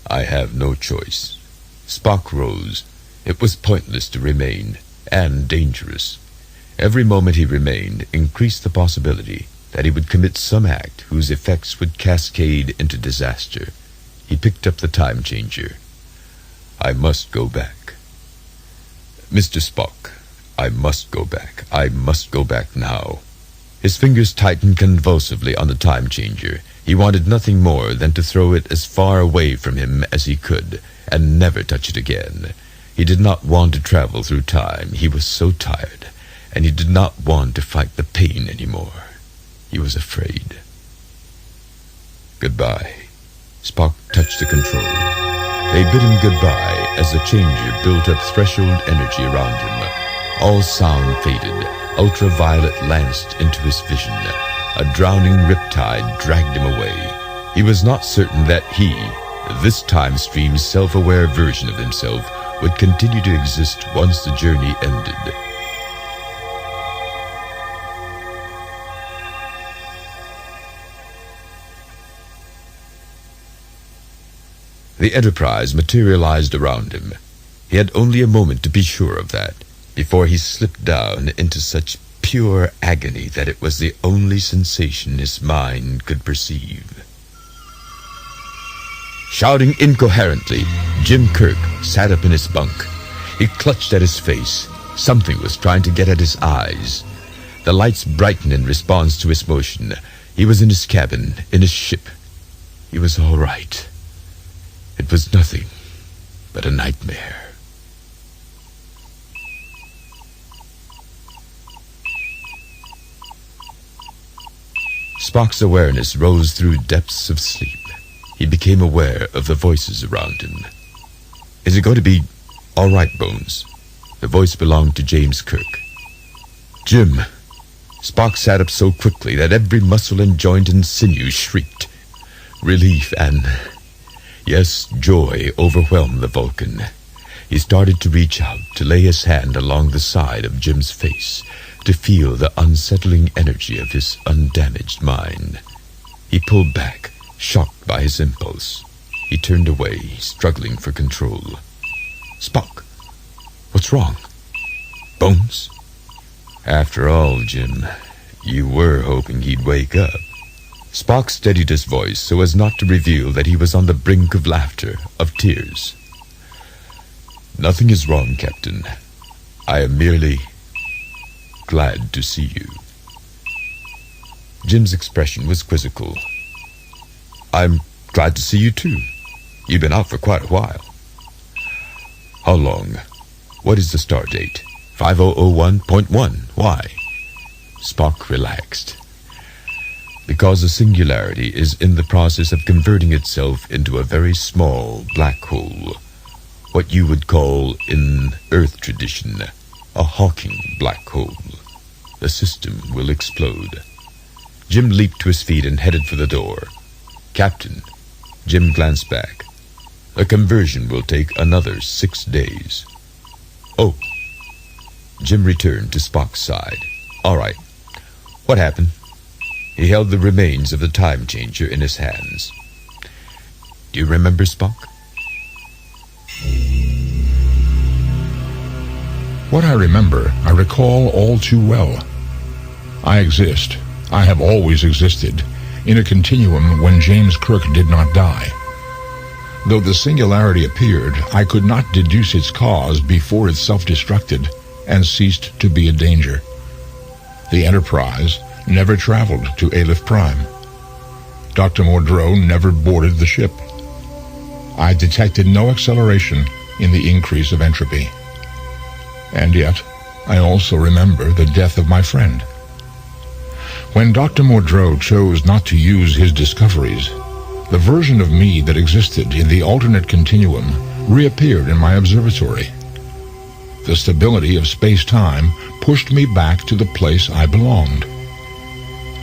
[SPEAKER 3] I have no choice. Spock rose. It was pointless to remain, and dangerous. Every moment he remained increased the possibility that he would commit some act whose effects would cascade into disaster. He picked up the time changer. I must go back. Mr. Spock, I must go back. I must go back now. His fingers tightened convulsively on the time changer. He wanted nothing more than to throw it as far away from him as he could, and never touch it again. He did not want to travel through time. He was so tired, and he did not want to fight the pain anymore. He was afraid. Goodbye. Spock touched the control. They bid him goodbye as the changer built up threshold energy around him. All sound faded. Ultraviolet lanced into his vision. A drowning riptide dragged him away. He was not certain that he, this time stream's self-aware version of himself, would continue to exist once the journey ended. The Enterprise materialized around him. He had only a moment to be sure of that, before he slipped down into such pure agony that it was the only sensation his mind could perceive. Shouting incoherently, Jim Kirk sat up in his bunk. He clutched at his face. Something was trying to get at his eyes. The lights brightened in response to his motion. He was in his cabin, in his ship. He was all right. It was nothing but a nightmare. Spock's awareness rose through depths of sleep. He became aware of the voices around him. Is it going to be all right, Bones? The voice belonged to James Kirk. Jim. Spock sat up so quickly that every muscle and joint and sinew shrieked. Relief and, yes, joy overwhelmed the Vulcan. He started to reach out, to lay his hand along the side of Jim's face, to feel the unsettling energy of his undamaged mind. He pulled back, shocked by his impulse. He turned away, struggling for control. Spock, what's wrong? Bones? After all, Jim, you were hoping he'd wake up. Spock steadied his voice so as not to reveal that he was on the brink of laughter, of tears. Nothing is wrong, Captain. I am merely glad to see you. Jim's expression was quizzical. I'm glad to see you too. You've been out for quite a while. How long? What is the star date? 5001.1. Why? Spock relaxed. Because the singularity is in the process of converting itself into a very small black hole. What you would call, in Earth tradition, a Hawking black hole. The system will explode. Jim leaped to his feet and headed for the door. Captain, Jim glanced back. The conversion will take another 6 days. Oh. Jim returned to Spock's side. All right. What happened? He held the remains of the time changer in his hands. Do you remember, Spock?
[SPEAKER 2] What I remember, I recall all too well. I exist, I have always existed, in a continuum when James Kirk did not die. Though the singularity appeared, I could not deduce its cause before it self-destructed and ceased to be a danger. The Enterprise never traveled to Aleph Prime. Dr. Mordreaux never boarded the ship. I detected no acceleration in the increase of entropy. And yet, I also remember the death of my friend. When Dr. Mordreaux chose not to use his discoveries, the version of me that existed in the alternate continuum reappeared in my observatory. The stability of space-time pushed me back to the place I belonged.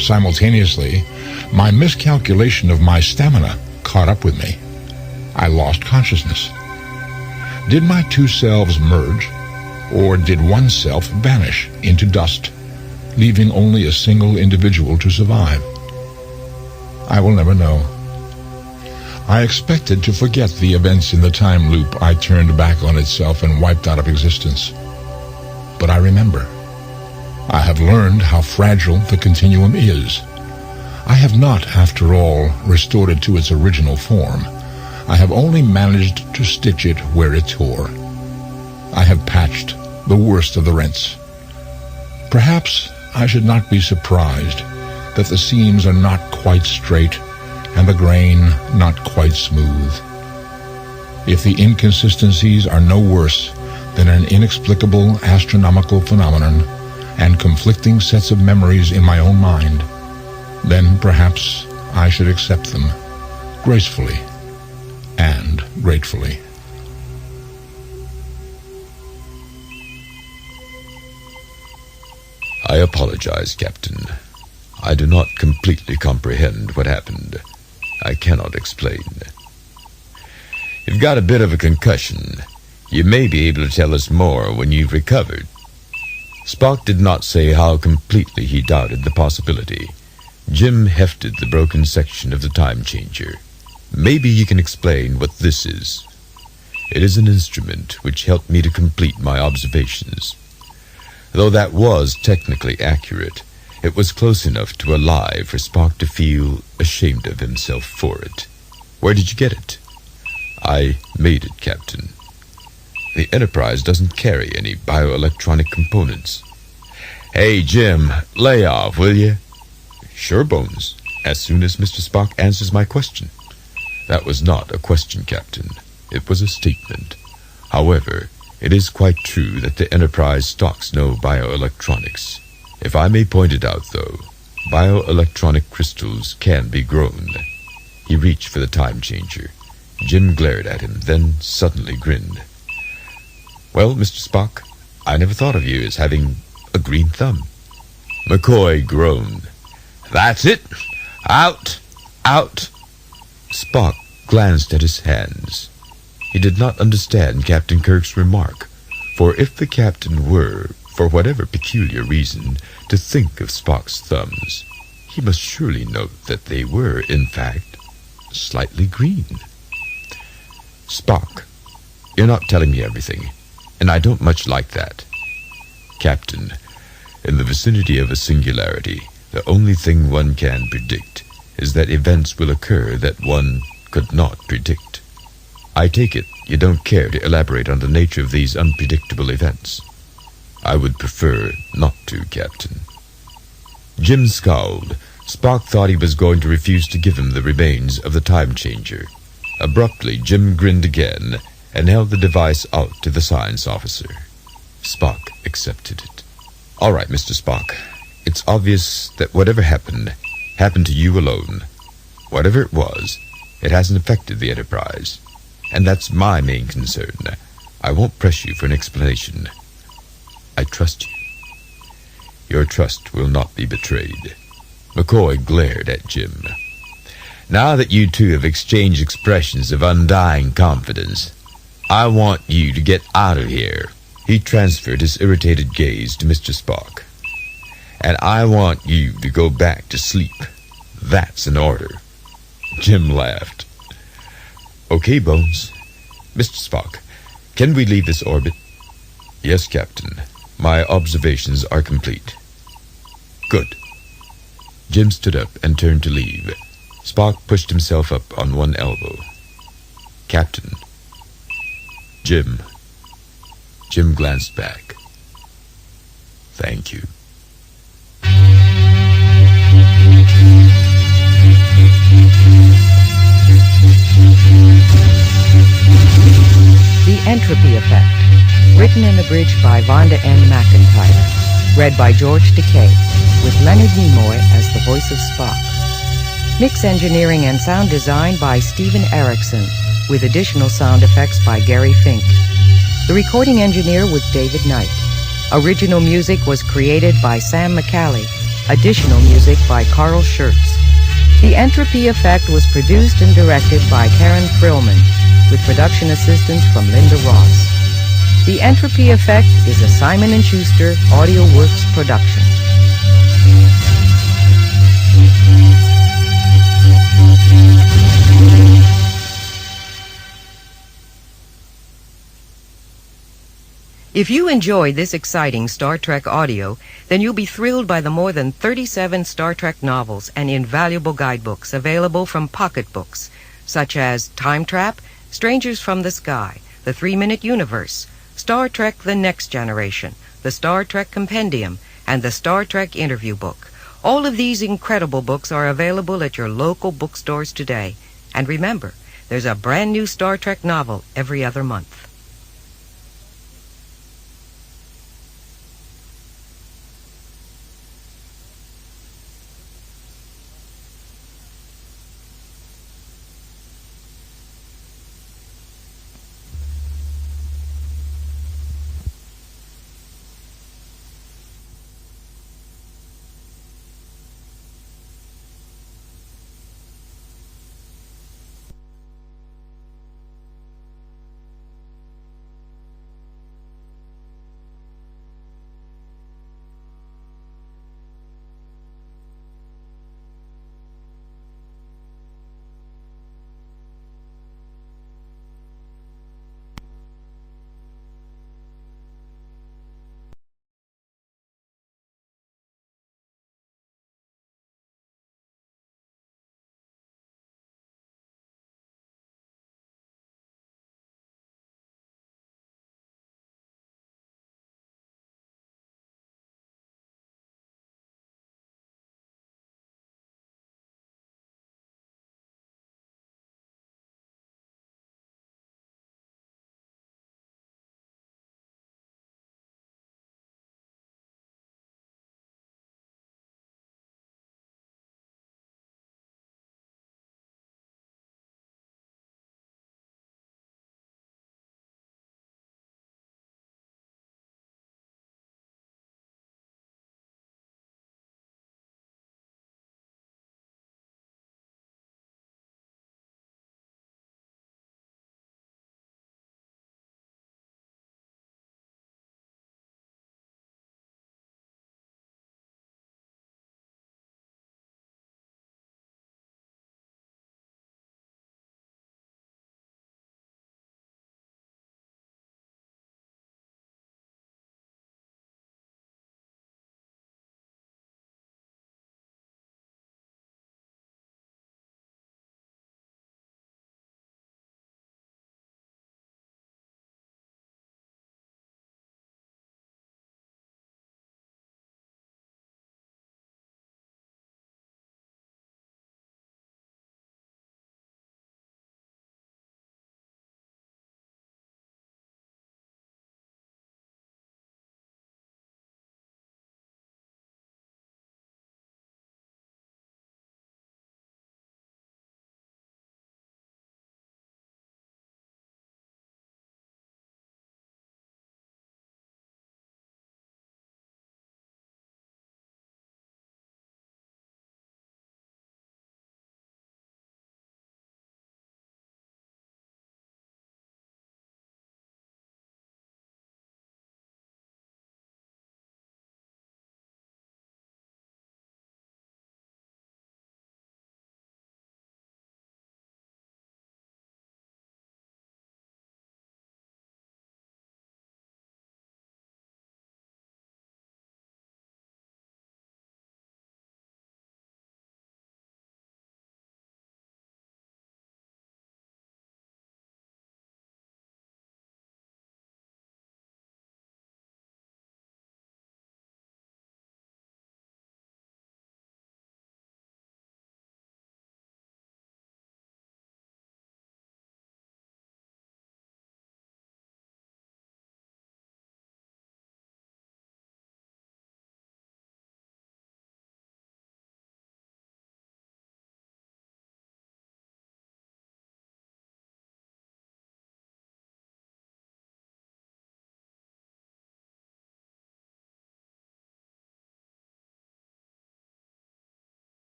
[SPEAKER 2] Simultaneously, my miscalculation of my stamina caught up with me. I lost consciousness. Did my two selves merge, or did one self vanish into dust, leaving only a single individual to survive? I will never know. I expected to forget the events in the time loop I turned back on itself and wiped out of existence. But I remember. I have learned how fragile the continuum is. I have not, after all, restored it to its original form. I have only managed to stitch it where it tore. I have patched the worst of the rents. Perhaps I should not be surprised that the seams are not quite straight and the grain not quite smooth. If the inconsistencies are no worse than an inexplicable astronomical phenomenon and conflicting sets of memories in my own mind, then perhaps I should accept them gracefully and gratefully.
[SPEAKER 3] I apologize, Captain. I do not completely comprehend what happened. I cannot explain. You've got a bit of a concussion. You may be able to tell us more when you've recovered. Spock did not say how completely he doubted the possibility. Jim hefted the broken section of the time changer. Maybe you can explain what this is. It is an instrument which helped me to complete my observations. Though that was technically accurate, it was close enough to a lie for Spock to feel ashamed of himself for it. Where did you get it? I made it, Captain. The Enterprise doesn't carry any bioelectronic components. Hey, Jim, lay off, will you? Sure, Bones, as soon as Mr. Spock answers my question. That was not a question, Captain. It was a statement. However, it is quite true that the Enterprise stocks no bioelectronics. If I may point it out, though, Bioelectronic crystals can be grown. He reached for the time changer. Jim glared at him, then suddenly grinned. Well, Mr. Spock, I never thought of you as having a green thumb. McCoy groaned. That's it. Out. Out. Spock glanced at his hands. He did not understand Captain Kirk's remark, for if the captain were, for whatever peculiar reason, to think of Spock's thumbs, he must surely note that they were, in fact, slightly green. Spock, you're not telling me everything, and I don't much like that. Captain, in the vicinity of a singularity, the only thing one can predict is that events will occur that one could not predict. I take it you don't care to elaborate on the nature of these unpredictable events. I would prefer not to, Captain. Jim scowled. Spock thought he was going to refuse to give him the remains of the time changer. Abruptly, Jim grinned again and held the device out to the science officer. Spock accepted it. All right, Mr. Spock. It's obvious that whatever happened to you alone. Whatever it was, it hasn't affected the Enterprise. And that's my main concern. I won't press you for an explanation. I trust you. Your trust will not be betrayed. McCoy glared at Jim. Now that you two have exchanged expressions of undying confidence, I want you to get out of here. He transferred his irritated gaze to Mr. Spock. And I want you to go back to sleep. That's an order. Jim laughed. Okay, Bones. Mr. Spock, can we leave this orbit? Yes, Captain. My observations are complete. Good. Jim stood up and turned to leave. Spock pushed himself up on one elbow. Captain. Jim. Jim glanced back. Thank you.
[SPEAKER 1] The Entropy Effect, written and abridged by Vonda N. McIntyre, read by George Takei, with Leonard Nimoy as the voice of Spock. Mix engineering and sound design by Stephen Erickson, with additional sound effects by Gary Fink. The recording engineer was David Knight. Original music was created by Sam McCallie. Additional music by Carl Schurtz. The Entropy Effect was produced and directed by Karen Frillman, with production assistance from Linda Ross. The Entropy Effect is a Simon & Schuster AudioWorks production. If you enjoy this exciting Star Trek audio, then you'll be thrilled by the more than 37 Star Trek novels and invaluable guidebooks available from Pocket Books, such as Time Trap, Strangers from the Sky, The 3-Minute Universe, Star Trek The Next Generation, The Star Trek Compendium, and The Star Trek Interview Book. All of these incredible books are available at your local bookstores today. And remember, there's a brand new Star Trek novel every other month.